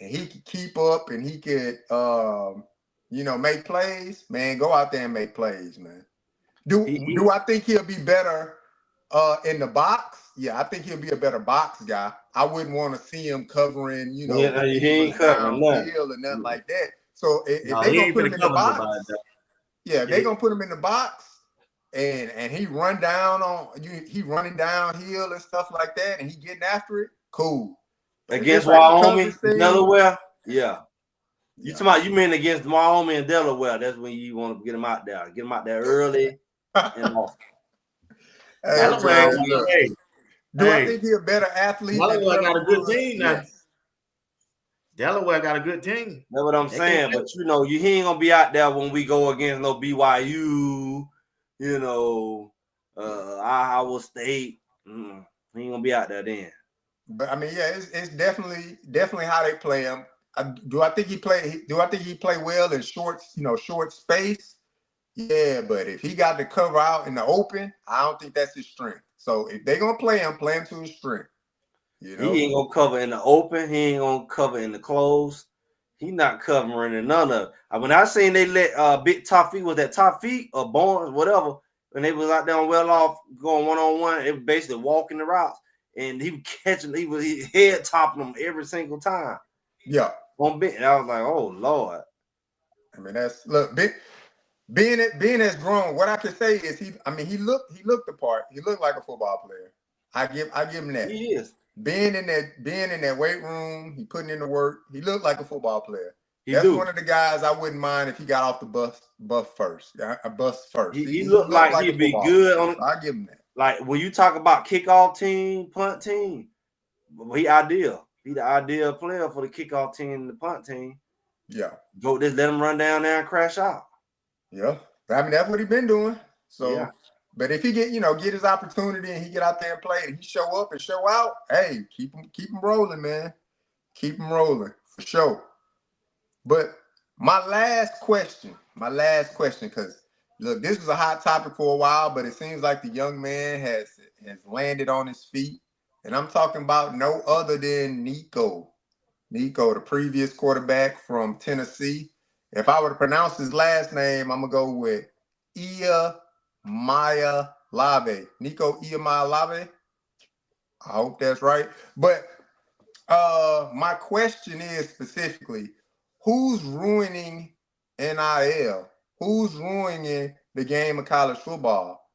and he can keep up and he could make plays, man, go out there and make plays, man. Do I think he'll be better in the box? Yeah, I think he'll be a better box guy. I wouldn't want to see him covering, he ain't covering nothing or nothing like that. So if they're gonna put him in the box, they're gonna put him in the box and he running downhill and stuff like that, and he getting after it, cool. Against Wyoming, Delaware, yeah. You mean against Wyoming and Delaware? That's when you want to get him out there. Get him out there early and often. I think he's a better athlete? Delaware got a good team now. Delaware got a good team. That's what I'm saying. But he ain't gonna be out there when we go against no BYU. Iowa State. He ain't gonna be out there then. But I mean, yeah, it's definitely how they play him. Do I think he play well in short space? Yeah, but if he got to cover out in the open, I don't think that's his strength. So if they're gonna play him to his strength. He ain't gonna cover in the open. He ain't gonna cover in the close. He not covering in none of it. When I seen they let Big Top Feet, was that Top Feet or Barnes, whatever, when they was out there on well off going one-on-one, it was basically walking the routes. And he was catching, he head topping them every single time. Yeah. On Ben. I was like, oh Lord. I mean, Ben has grown. What I can say is he looked the part. He looked like a football player. I give him that. He is. Being in that weight room, he putting in the work. He looked like a football player. That's one of the guys I wouldn't mind if he got off the bus first. He looked like he'd be good on. I give him that. Like when you talk about kickoff team, punt team, he ideal. He the ideal player for the kickoff team and the punt team. Yeah. Go just let him run down there and crash out. Yeah. I mean, that's what he's been doing. So. Yeah. But if he get his opportunity and he get out there and play and he show up and show out, hey, keep him rolling, man. Keep him rolling for sure. But my last question, because look, this was a hot topic for a while, but it seems like the young man has landed on his feet. And I'm talking about no other than Nico. Nico, the previous quarterback from Tennessee. If I were to pronounce his last name, I'm gonna go with Iamaleava. Nico Iamaleava. I hope that's right. But my question is specifically, who's ruining NIL? Who's ruining the game of college football?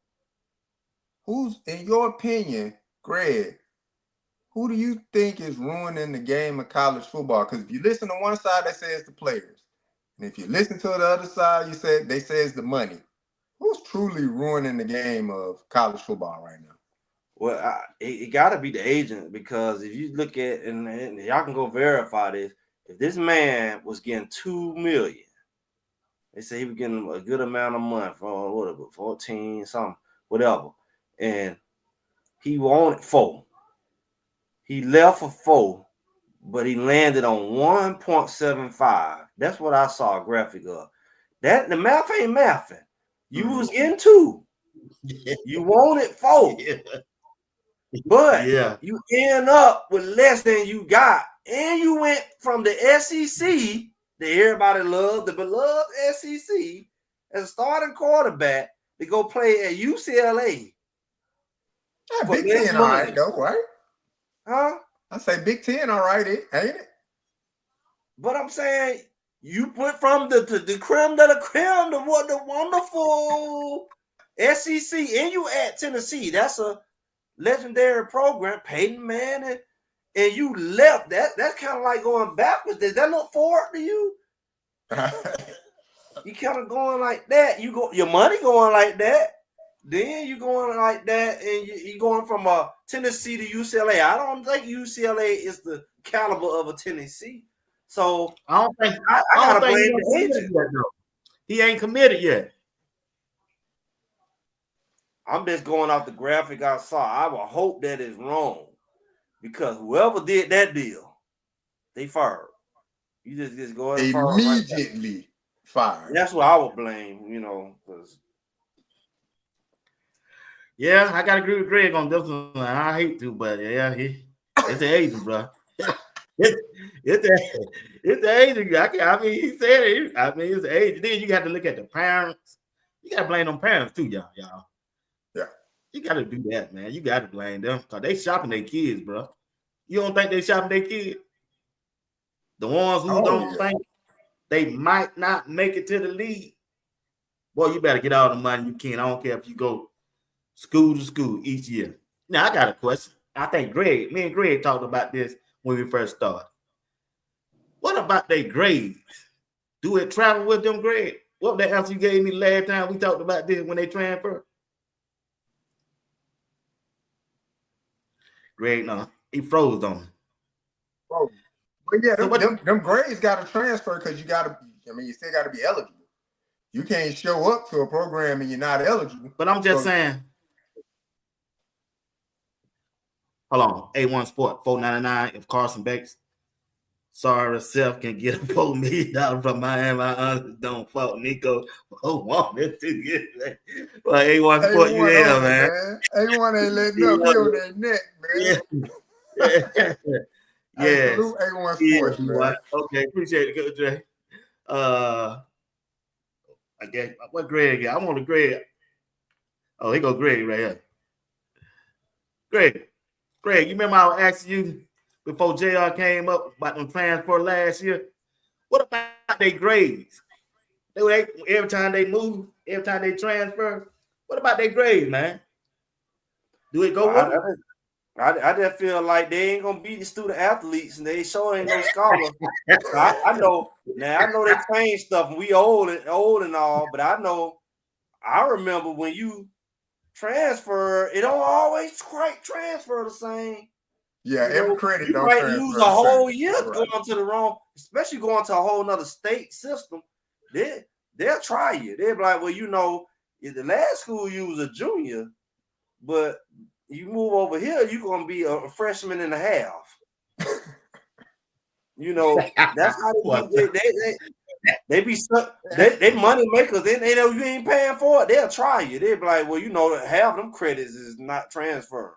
Who's, in your opinion, Greg, who do you think is ruining the game of college football? Because if you listen to one side, that says the players. And if you listen to the other side, they say it's the money. Who's truly ruining the game of college football right now? Well, it got to be the agent, because if you look at, and y'all can go verify this, if this man was getting $2 million, they say he was getting a good amount of money for whatever, 14 something, whatever, and he wanted 4. He left for 4, but he landed on 1.75. That's what I saw a graphic of. That the math ain't mathing. You was getting 2. You wanted 4. But you end up with less than you got. And you went from the SEC that everybody loved, the beloved SEC, as a starting quarterback to go play at UCLA. Yeah, Big Ten, all right, though, right? Huh? I say Big Ten, all right, ain't it? But I'm saying you went from the creme de la creme to what the wonderful SEC, and you at Tennessee. That's a legendary program, Peyton Manning, and you left. That's kind of like going backwards. Does that look forward to you? You kind of going like that. You go, your money going like that. Then you going like that, and you going from Tennessee to UCLA. I don't think UCLA is the caliber of a Tennessee. So I don't think I gotta blame the agent. He ain't committed yet. I'm just going off the graphic I saw. I will hope that is wrong, because whoever did that deal, they fired. You just go ahead and fire immediately fired. That's what I would blame, because. Yeah, I gotta agree with Greg on this one. I hate to, but yeah, it's the agent, bro. It's the agent. I mean, he said it. I mean, it's the agent. Then you got to look at the parents. You got to blame them parents too, y'all. Yeah. You got to do that, man. You got to blame them, because they shopping their kids, bro. You don't think they shopping their kids? The ones who don't think they might not make it to the league. Boy, you better get all the money you can. I don't care if you go school to school each year. Now, I got a question. I think me and Greg talked about this when we first started. What about their grades? Do it travel with them, Greg? What was the answer you gave me last time we talked about this when they transfer? Greg, no, he froze on me. Oh, but yeah, them grades got to transfer, because you still got to be eligible. You can't show up to a program and you're not eligible. But I'm just saying. Hold on, A1 Sport, $4.99. If Carson Banks, sorry, Seth can get $4 million from Miami, I honestly don't fault Nico. That's too good. Well, A1 Sport, you there, man. A1 ain't letting up. He on that neck, man. Yeah. Salute A1 Sports, man. Okay, appreciate it, good Jay. I guess what Greg got? I want a Greg. Oh, here go Greg right here. Greg, you remember I was asking you before JR came up about them transfer last year? What about their grades? Every time they move, every time they transfer, what about their grades, man? Do it go with I just feel like they ain't gonna beat the student athletes, and they sure ain't no scholars. I know they change stuff, and we old and all, but I remember when you transfer, it don't always quite transfer the same. Yeah, every credit you don't might transfer lose a whole year right. going to the wrong, especially going to a whole nother state system. They'll try you. They'll be like, well, in the last school you was a junior, but you move over here, you're gonna be a freshman and a half. That's how they be stuck. They money makers. They know you ain't paying for it. They'll try you. They'll be like, well, half them credits is not transferred.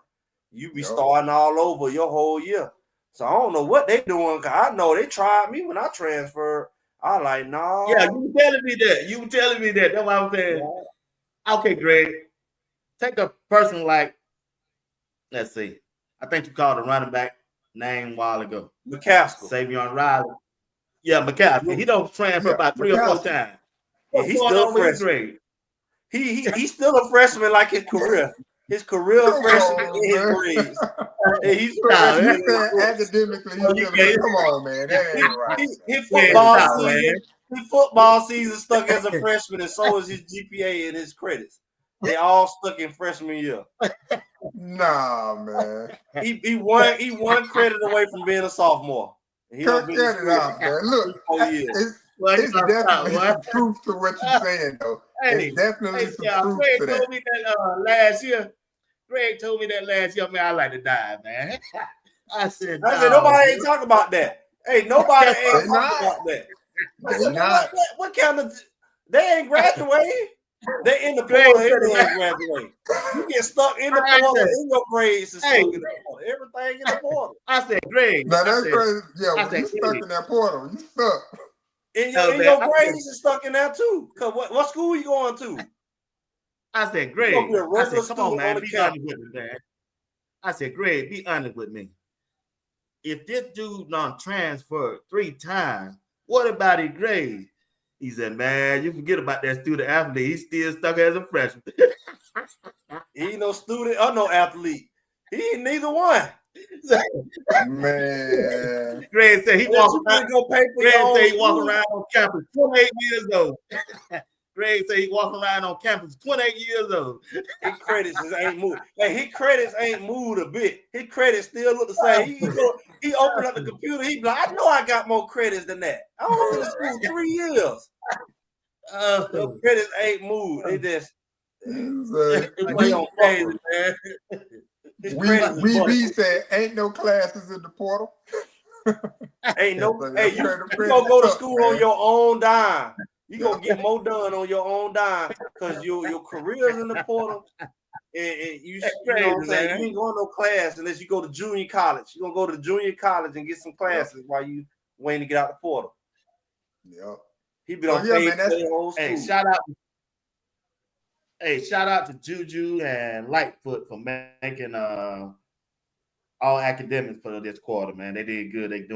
You be starting all over your whole year. So I don't know what they doing, because I know they tried me when I transferred. I like, no. Yeah, you telling me that. That's what I'm saying. Yeah. Okay, Greg. Take a person like, let's see. I think you called a running back name a while ago. McCaskill. Savion Riley. Yeah, McCaskill. He don't transfer about 3 or 4 times. Yeah, he's still a freshman. He's still a freshman like his career. His career freshman in his grades. He's academically. Come on, man. That ain't right. His football season. his football season stuck as a freshman, and so is his GPA and his credits. They all stuck in freshman year. Nah, man. He one credit away from being a sophomore. He Cut it out, man. Look, 3-4 years. it's definitely some truth to what you're saying, though. It's definitely some truth Greg to that. told me that last year. Greg told me that last year, man, I like to die, man. I said nobody ain't talking about that. Hey, nobody ain't talking about that. They not. What kind of? They ain't graduating. They in the portal. They ain't graduating. You get stuck in the portal. In your grades is stuck in the portal. Everything in the portal. I said, Greg. Now that's crazy. Yeah, when you stuck in that portal, you stuck. In your grades is stuck in there too. Cause what school you going to? I said, Greg. I said, come on, man. Be honest with me, man. I said, Greg, be honest with me. If this dude done transferred 3 times, what about his grades? He said, man, you forget about that student athlete. He's still stuck as a freshman. He ain't no student or no athlete. He ain't neither one. Man. Greg said he walking around on campus 28 years old. Greg said he walking around on campus 28 years old. His credits ain't moved. Hey, his credits ain't moved a bit. His credits still look the same. He opened up the computer. He be like, I know I got more credits than that. I was in the school 3 years. The credits ain't moved. They just we said ain't no classes in the portal. Ain't no. Hey, you gonna go to school on your own dime. You gonna get more done on your own dime because your career is in the portal, and you know what I'm saying. You ain't going to no class unless you go to junior college. You are gonna go to junior college and get some classes while you waiting to get out the portal. Yep. He been on paid school. Shout out to Juju and Lightfoot for making all academics for this quarter, man. They did good. They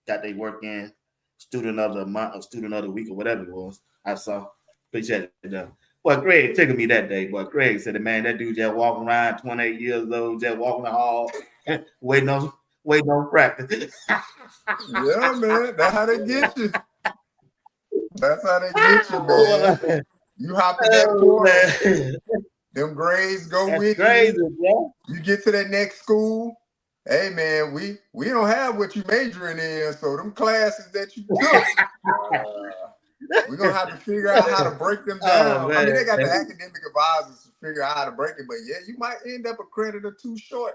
got their work in. Student of the month or student of the week or whatever it was. I saw. Appreciate it. Boy, Greg tickled me that day. Boy, Greg said, man, that dude just walking around 28 years old, just walking the hall, waiting on practice. Yeah, man. That's how they get you. That's how they get you, man. You hop in that portal. Them grades go with crazy, you. Bro. You get to that next school. Hey man, we don't have what you majoring in, so them classes that you took, we're gonna have to figure out how to break them down. I mean, they got the academic advisors to figure out how to break it, but yeah, you might end up a credit or 2 short.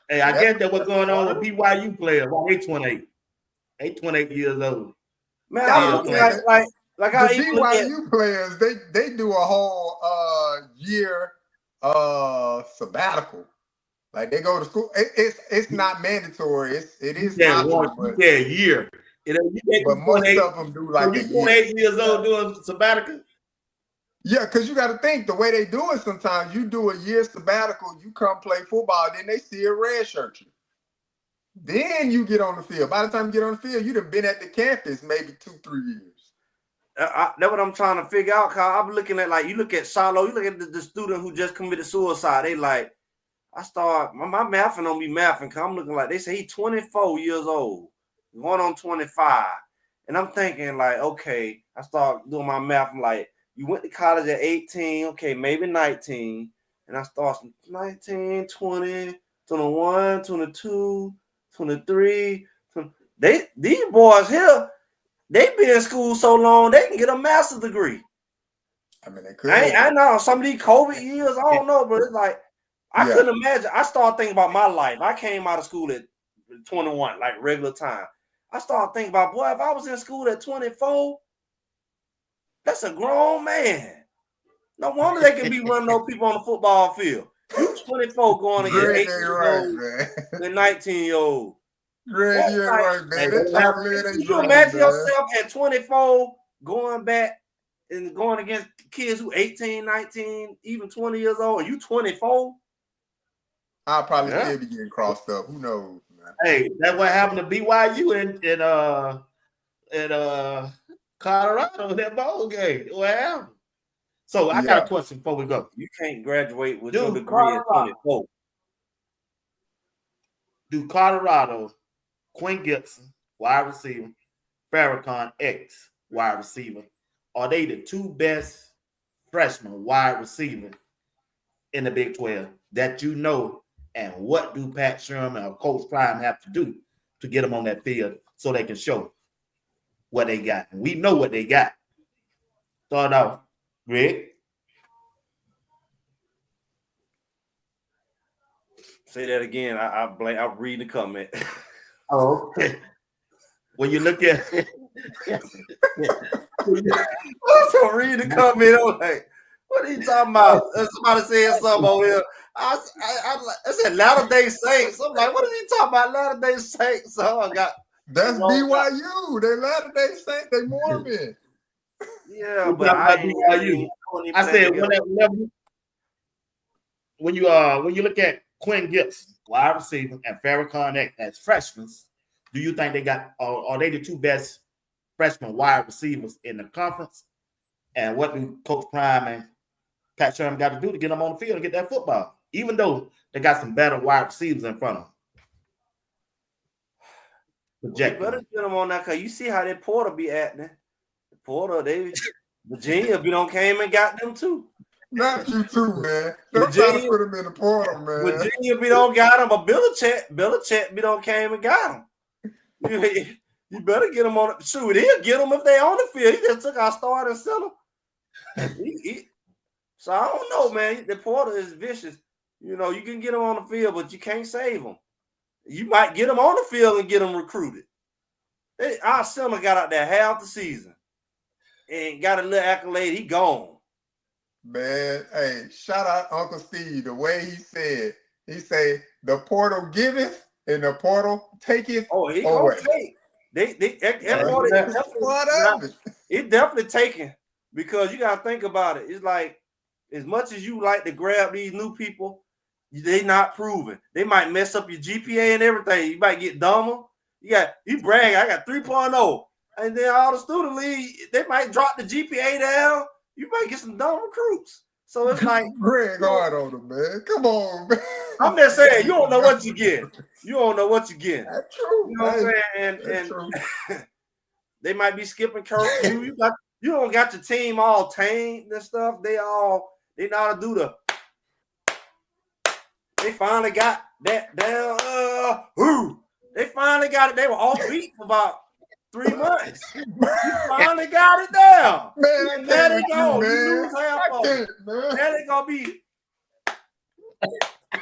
Hey, I guess that's what's going on with BYU players. Well, they 28. They 28 years old. Man, like how the BYU players, they do a whole year sabbatical. Like they go to school. It's not mandatory. It is optional, but a year. But most of them do like a year. 8 years old doing sabbatical. Yeah, because you got to think the way they do it. Sometimes you do a year sabbatical, you come play football, then they still redshirt you. Then you get on the field. By the time you get on the field, you'd have been at the campus maybe 2-3 years. That's what I'm trying to figure out. Cause I'm looking at you look at Shiloh, you look at the student who just committed suicide. They like. My mathing don't be mathing because I'm looking like they say he's 24 years old, going on 25. And I'm thinking like, okay, I start doing my math. I'm like, you went to college at 18, okay, maybe 19. And I start 19, 20, 21, 22, 23. These boys here, they been in school so long, they can get a master's degree. I mean, they could. I know some of these COVID years, I don't know, but it's like, I couldn't imagine. I started thinking about my life. I came out of school at 21, like regular time. I started thinking about, boy, if I was in school at 24, that's a grown man. No wonder they can be running those people on the football field. You 24 going to get 18-year-old and 19-year-old. Greg, you're right, man. You imagine yourself at 24 going back and going against kids who 18, 19, even 20 years old, and you 24? I'll probably still be getting crossed up. Who knows, man? Hey, that's what happened to BYU in Colorado, that ball game. What happened? So I got a question before we go. You can't graduate with your degree at 24. Do Colorado, Quinn Gibson, wide receiver, Farrakhan X wide receiver, are they the two best freshman wide receiver in the Big 12 that you know? And what do Pat Sherman or Coach Prime have to do to get them on that field so they can show what they got? And we know what they got. Start off, Greg. Say that again. I'm reading the comment. Oh, okay. When you look at also read the comment, I'm like, what are you talking about? Somebody saying something over here. I said Latter-day Saints. I'm like, what are you talking about? Latter-day Saints. So I got that's BYU. They Latter-day Saints. They Mormon. Yeah, but BYU. I said when you look at Quinn Gibson, wide receiver, and Farrakhan X as freshmen, do you think they got are they the two best freshman wide receivers in the conference? And what do Coach Prime and Pat Sherman got to do to get them on the field and get that football? Even though they got some better wide receivers in front of them. You better get them on that because you see how that Porter be acting. Porter, Virginia be on came and got them too. Not you too, man. Don't try to put them in the portal, man. Virginia be don't got them, but Belichick be don't came and got them. You better get them on. Shoot, he'll get them if they on the field. He just took our starting center. So I don't know, man. The Porter is vicious. You know, you can get them on the field, but you can't save them. You might get them on the field and get them recruited. Our center got out there half the season and got a little accolade. He gone. Man, hey, shout out Uncle Steve. The way he said, the portal giveth and the portal taketh he away. It definitely taken because you gotta think about it. It's like as much as you like to grab these new people, they not proven. They might mess up your GPA and everything. You might get dumber. You brag, I got 3.0. And then all the student league, they might drop the GPA down. You might get some dumb recruits. So it's like Greg hard on them, man. Come on, man. I'm just saying, you don't know what you get. You don't know what you get. That's true. You know what I'm saying? And they might be skipping curves. You don't got your team all tamed and stuff. They know how to do they finally got that down. They finally got it. They were off beat for about 3 months. You finally got it down. Man, there they go. Man. You lose half of it. There they gonna be.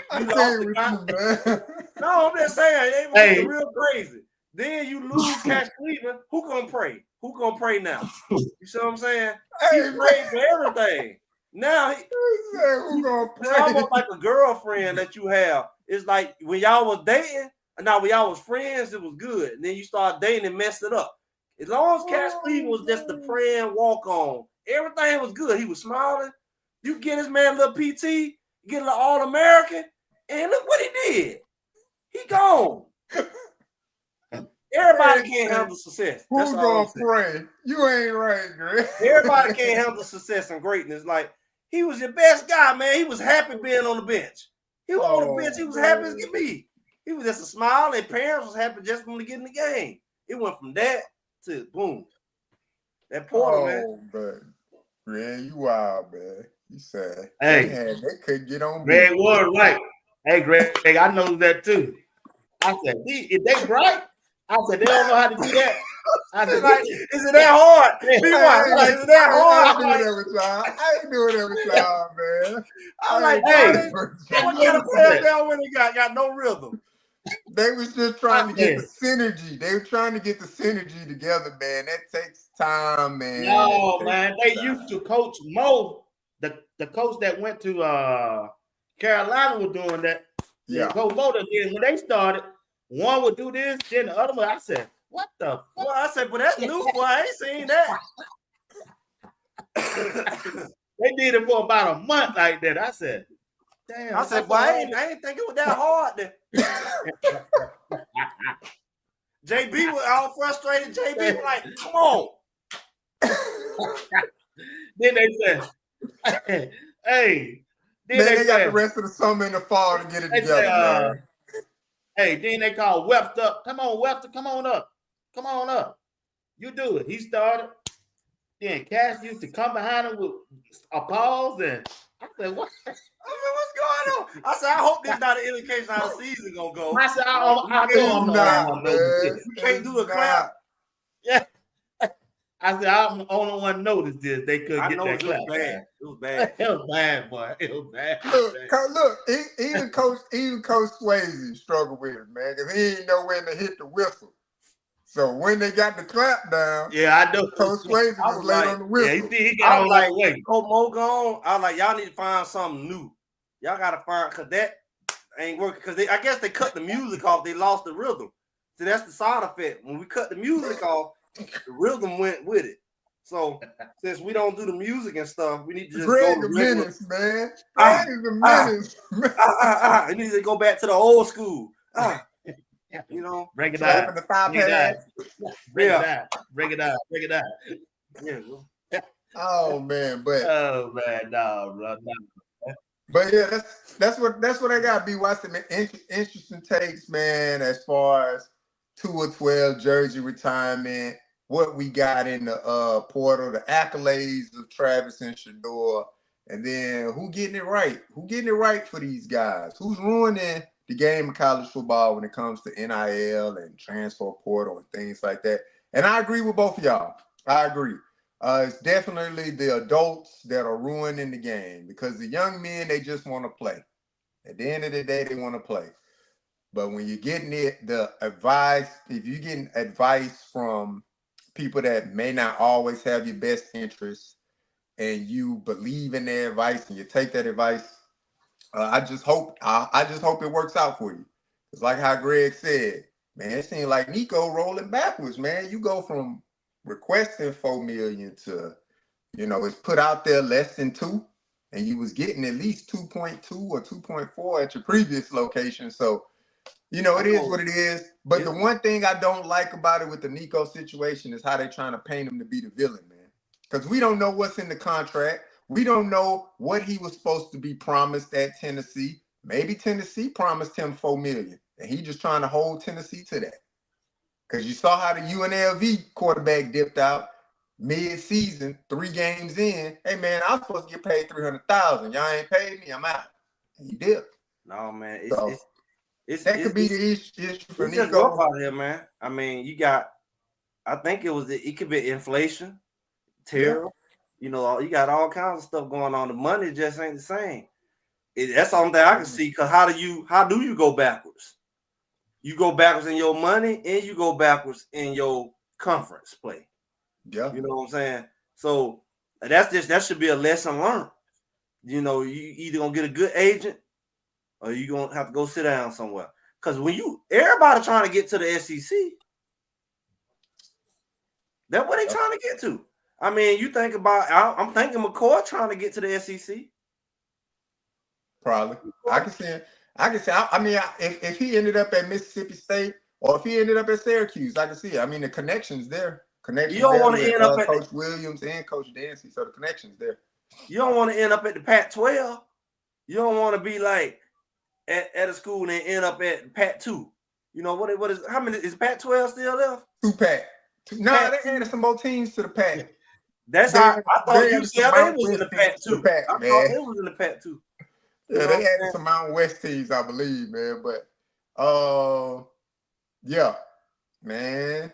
I can't with you, man. No, I'm just saying, they were real crazy. Then you lose Cash Cleveland. Who gonna pray? Who gonna pray now? You see what I'm saying? He prayed for everything. Now who gonna pray? It's almost like a girlfriend that you have. It's like when y'all was dating. Now, when y'all was friends, it was good. And then you start dating and messed it up. As long as Cash Cleveland was just the praying walk on, everything was good. He was smiling. You get this man a little PT, get a little All-American, and look what he did. He gone. Everybody can't handle success. Who's gonna pray? You ain't right, Greg. Everybody can't handle success and greatness. Like, he was your best guy, man. He was happy being on the bench. He was on the bench. He was happy as can be. He was just a smile, and parents was happy just when to get in the game. It went from that to boom. That Porter, man. Man, you wild, man. You said, hey, they could get on. Greg was right. Hey, Greg, I know that too. I said, if they right, I said they don't know how to do that. I said, like, is it that hard? Is it that hard? I ain't doing that with y'all, man. I'm like, hey, what kind of player down when they got no rhythm? They was just trying to get the synergy. They were trying to get the synergy together, man. That takes time, man. No, man. They used to coach Mo. The coach that went to Carolina was doing that. Yeah. Coach Mo did when they started. One would do this, then the other one. I said, "What the fuck?" Well, I said, "But that's new, boy. I ain't seen that." They did it for about a month like that. I said, "Damn." I said, "Boy, I ain't think it was that hard." Then. JB was all frustrated. JB was like, "Come on." Then they said, "Hey." Then they got the rest of the summer and the fall to get it together. Hey, then they call Webster. Come on, Webster. Come on up. Come on up. You do it. He started. Then Cash used to come behind him with a pause, and I said, "What?" I mean, what's going on? I said, I hope this not an indication how the season gonna go. I said, "I know I'm the only one noticed this." You can't do the clap. Yeah. I said, I'm the only one noticed this. They couldn't get that clap. It was bad. It was bad, boy. It was bad. Look, even Coach Swayze struggled with it, man, because he didn't know when to hit the whistle. So when they got the clap down, yeah, I know. Coach Swayze was late on the whistle. Yeah, he got on like, the way. Coach Mo gone. I was like, y'all need to find something new. Y'all gotta find, because that ain't working. Because I guess they cut the music off. They lost the rhythm. So that's the side effect. When we cut the music off, the rhythm went with it. So since we don't do the music and stuff, we need to just Greg go to menace, man. Greg is a menace. We need to go back to the old school. You know, break it down. The five pad. Break it down. Yeah. Oh man, but no, bro. But yeah, that's what I got. Be watching interesting takes, man, as far as 2-12 jersey retirement, what we got in the portal, the accolades of Travis and Shador, and then who getting it right? Who getting it right for these guys? Who's ruining the game of college football when it comes to NIL and transfer portal and things like that? And I agree with both of y'all. I agree. It's definitely the adults that are ruining the game, because the young men, they just want to play. At the end of the day, they want to play. But when you're getting the advice, if you're getting advice from people that may not always have your best interests, and you believe in their advice and you take that advice, I just hope it works out for you. It's like how Greg said, man, it seemed like Nico rolling backwards, man. You go from requesting $4 million to, it's put out there less than 2, and you was getting at least 2.2 or 2.4 at your previous location. So, it is what it is. But the one thing I don't like about it with the Nico situation is how they're trying to paint him to be the villain, man. Because we don't know what's in the contract. We don't know what he was supposed to be promised at Tennessee. Maybe Tennessee promised him $4 million, and he just trying to hold Tennessee to that. Because you saw how the UNLV quarterback dipped out mid-season, 3 games in. Hey, man, I was supposed to get paid $300,000. Y'all ain't paid me. I'm out. And he dipped. No, man. That could be the issue for Nico. Just rough out here, man. I mean, I think it could be inflation, terror. Yeah. You got all kinds of stuff going on. The money just ain't the same. That's the only thing I can see. Because how do you go backwards? You go backwards in your money, and you go backwards in your conference play. Yeah. You know what I'm saying? So that should be a lesson learned. You either gonna get a good agent, or you gonna have to go sit down somewhere. Because everybody trying to get to the SEC. That's what they trying to get to. I mean, you think about, I'm thinking McCoy trying to get to the SEC. Probably. I can see. I mean, if he ended up at Mississippi State, or if he ended up at Syracuse, I can see it. I mean, the connection's there. You don't want to end up at Coach Williams and Coach Dancy, so the connection's there. You don't want to end up at the Pac-12. You don't want to be like at a school and end up at Pac-2. What is how many is Pac-12 still left? 2 Pac. No, they added some more teams to the Pac. That's how I thought UCLA was in the Pac-2. I thought it was in the Pac-2. Yeah, they added some Mountain West teams, I believe, man. But yeah, man.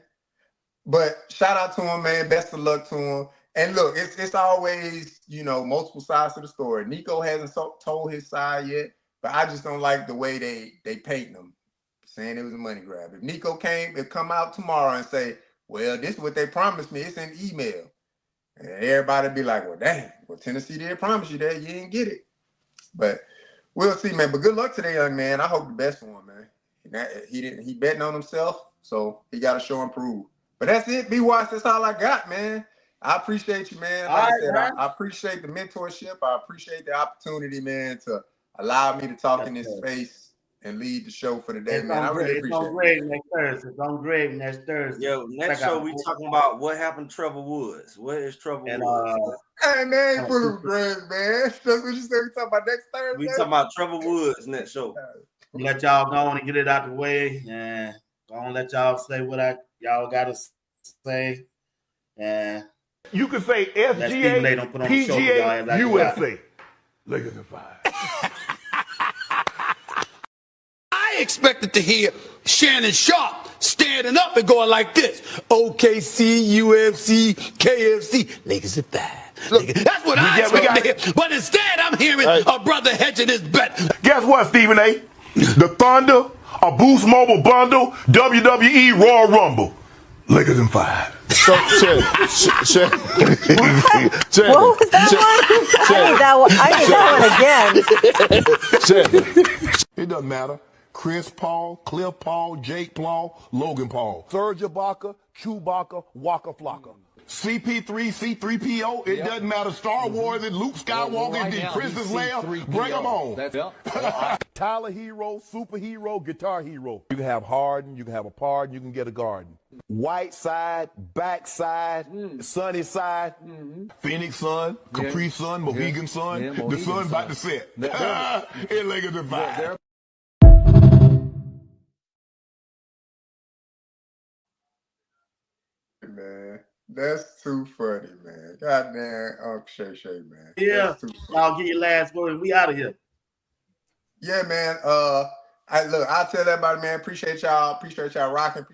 But shout out to him, man. Best of luck to him. And look, it's always, multiple sides to the story. Nico hasn't told his side yet, but I just don't like the way they paint him, saying it was a money grab. If Nico come out tomorrow and say, well, this is what they promised me, it's in email, and everybody be like, well, dang, Tennessee did promise you that, you didn't get it. But we'll see, man. But good luck to that young man. I hope the best for him, man. He betting on himself, so he got to show and prove. But that's it, B-Watch. That's all I got, man. I appreciate you, man. Like I said, I appreciate the mentorship. I appreciate the opportunity, man, to allow me to talk in this space and lead the show for the day, man. I really appreciate it. It's on Greg next Thursday. It's on Greg next Thursday. Yo, next show we talking about what happened to Trevor Woods. What is Trevor Woods? Hey, man, you full of Greg, man. That's what you said. We talking about next Thursday. We talking about Trevor Woods next show. Let y'all go on and get it out the way, and go on, let y'all say what y'all got to say. And you can say let Stephen A. don't put on the show for y'all PGA, as I USA. Lakers in 5. I expected to hear Shannon Sharp standing up and going like this. OKC, UFC, KFC, Lakers in 5. Look, that's what I expected to hear. But instead, I'm hearing a brother hedging his bet. Guess what, Stephen A? The Thunder, a Boost Mobile bundle, WWE Royal Rumble. Lakers in 5. So, What was that one? I need that one again. It doesn't matter. Chris Paul, Cliff Paul, Jake Paul, Logan Paul, Serge Ibaka, Chewbacca, Waka Flocka. CP3, C3PO, it doesn't matter. Star Wars, and Luke Skywalker, the Princess Leia, bring them on. Tyler Hero, superhero, guitar hero. You can have Harden, you can have a pardon, you can get a garden. White side, back side, sunny side, Phoenix Sun, Capri Sun, Mohegan Sun, the sun about to set. It Lakers in 5. Man, that's too funny, man. Goddamn, Uncle Shay Shay, man. Yeah, I'll get your last word. We out of here. Yeah, man. I'll tell everybody, man. Appreciate y'all rocking,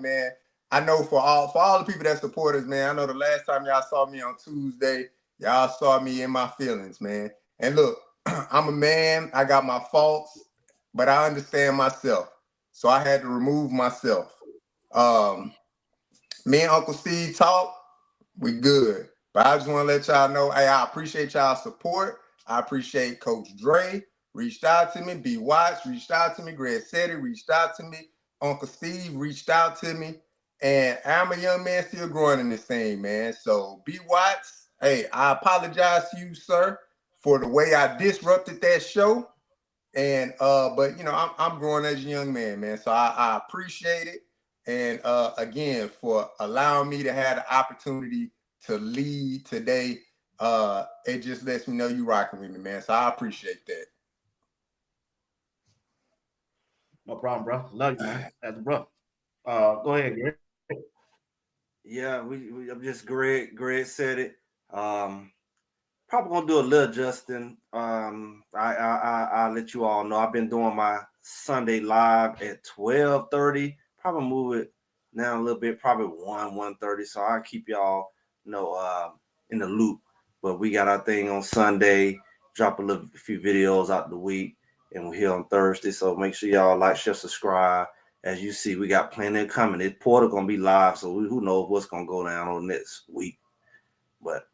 man. I know for all the people that support us, man. I know the last time y'all saw me on Tuesday, y'all saw me in my feelings, man. And look, I'm a man. I got my faults, but I understand myself, so I had to remove myself. Me and Uncle Steve talk, we good. But I just want to let y'all know, hey, I appreciate y'all support. I appreciate Coach Dre. Reached out to me. B. Watts reached out to me. Greg Setti reached out to me. Uncle Steve reached out to me. And I'm a young man still growing in this thing, man. So B. Watts, hey, I apologize to you, sir, for the way I disrupted that show. And but I'm growing as a young man, man. So I appreciate it. And again, for allowing me to have the opportunity to lead today, it just lets me know you rocking with me, man. So I appreciate that. No problem, bro. Love you, man. That's a bro. Go ahead, Greg. Yeah, I'm just Greg said it. Probably gonna do a little adjusting. I'll let you all know. I've been doing my Sunday live at 12:30. Probably move it now a little bit, probably 1:30. So I'll keep y'all in the loop. But we got our thing on Sunday, drop a few videos out the week, and we're here on Thursday. So make sure y'all like, share, subscribe. As you see, we got plenty coming. This portal gonna be live, so who knows what's gonna go down on next week. But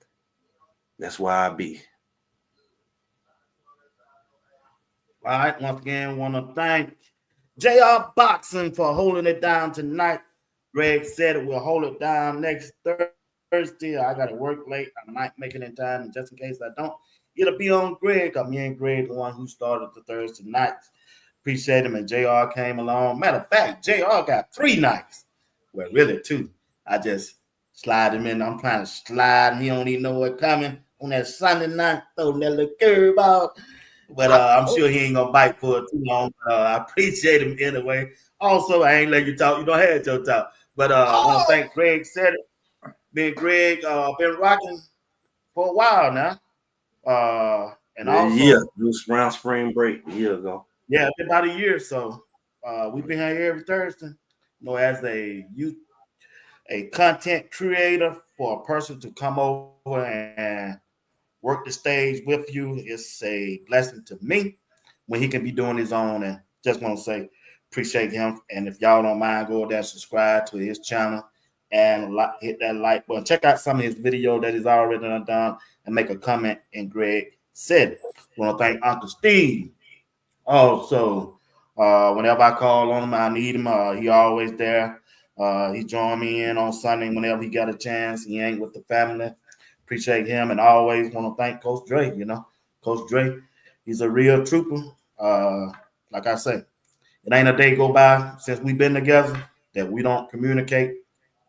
that's why I be. All right, once again, want to thank JR Boxing for holding it down tonight. Greg said it will hold it down next Thursday. I got to work late. I might make it in time, and just in case I don't, it'll be on Greg. Me and Greg, the one who started the Thursday nights. Appreciate him, and JR came along. Matter of fact, JR got 3 nights. Well, really 2. I just slide him in. I'm trying to slide, and he don't even know what's coming on that Sunday night. Throw that little curve out. But I'm sure he ain't going to bite for it too long. I appreciate him anyway. Also, I ain't let you talk. You don't have your talk. But I want to thank Greg said it. Me and Greg been rocking for a while now. And also, it was around spring break a year ago. Yeah, about a year. So we've been here every Thursday. As a content creator, for a person to come over and work the stage with you, it's a blessing to me when he can be doing his own. And just want to say, appreciate him. And if y'all don't mind, go there, subscribe to his channel and hit that like button. Check out some of his video that he's already done and make a comment. And Greg said it. Want to thank Uncle Steve. Also, whenever I call on him, I need him. He always there. He joined me in on Sunday whenever he got a chance. He ain't with the family. Appreciate him, and I always want to thank Coach Dre. Coach Dre, he's a real trooper. Like I say, it ain't a day go by since we've been together that we don't communicate,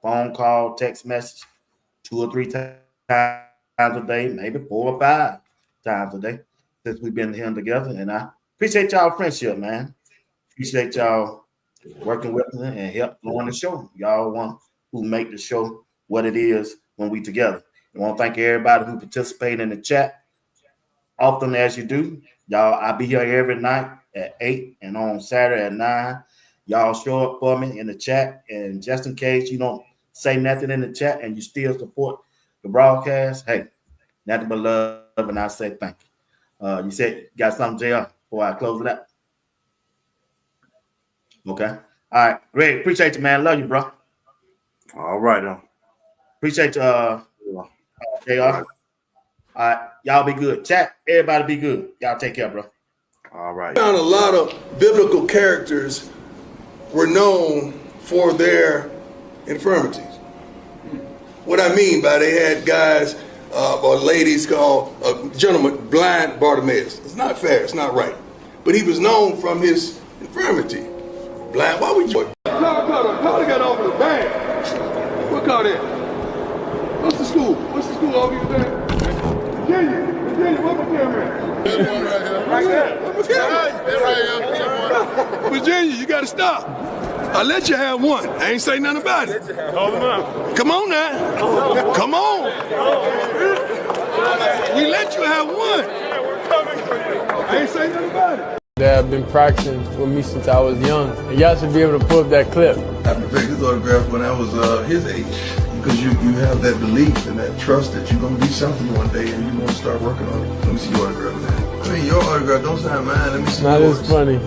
phone call, text message, 2 or 3 times a day, maybe 4 or 5 times a day since we've been here together. And I appreciate y'all friendship, man. Appreciate y'all working with me and help on the show. Y'all want who make the show what it is when we together. I want to thank everybody who participated in the chat. Often as you do, y'all, I'll be here every night at 8 and on Saturday at 9. Y'all show up for me in the chat, and just in case you don't say nothing in the chat and you still support the broadcast, hey, nothing but love, and I say thank you. You said you got something, JR, before I close it out? Okay. All right, great. Appreciate you, man. Love you, bro. All right, appreciate you, JR. All right, y'all be good. Chat, everybody be good. Y'all take care, bro. All right. Found a lot of biblical characters were known for their infirmities. What I mean by they had guys or ladies called a gentleman blind Bartimaeus. It's not fair. It's not right. But he was known from his infirmity. Blind. Why would you? Carter got off the bag. What car that? What's the school? What's the school over there? Virginia, what's the camera? Right there. What's the camera? Virginia, you gotta stop. I let you have one. I ain't say nothing about it. Come on now. Come on. We let you have one. I ain't say nothing about it. That have been practicing with me since I was young. And y'all should be able to pull up that clip. I perfected his autograph when I was his age. Because you have that belief and that trust that you're going to be something one day and you want to start working on it. Let me see your autograph, man. I mean, your autograph, don't sign mine. Let me see yours. Not as funny.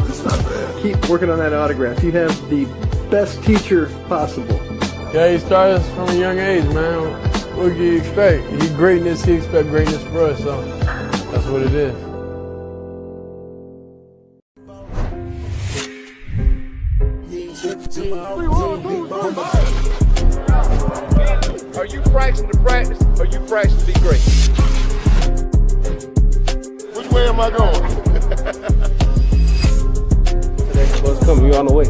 It's not bad. Keep working on that autograph. You have the best teacher possible. Yeah, he started us from a young age, man. What do you expect? He greatness, he expect greatness for us, so that's what it is. Are you practicing to practice or you practicing to be great? Which way am I going? The bus coming, you on the way.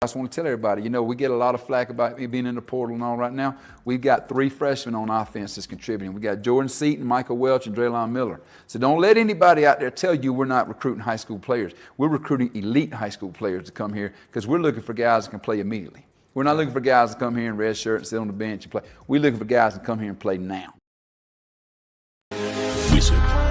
I just want to tell everybody, we get a lot of flack about me being in the portal and all right now. We've got 3 freshmen on offense that's contributing. We got Jordan Seaton, Michael Welch, and Draylon Miller. So don't let anybody out there tell you we're not recruiting high school players. We're recruiting elite high school players to come here because we're looking for guys that can play immediately. We're not looking for guys to come here in red shirt and sit on the bench and play. We're looking for guys to come here and play now. Wizard.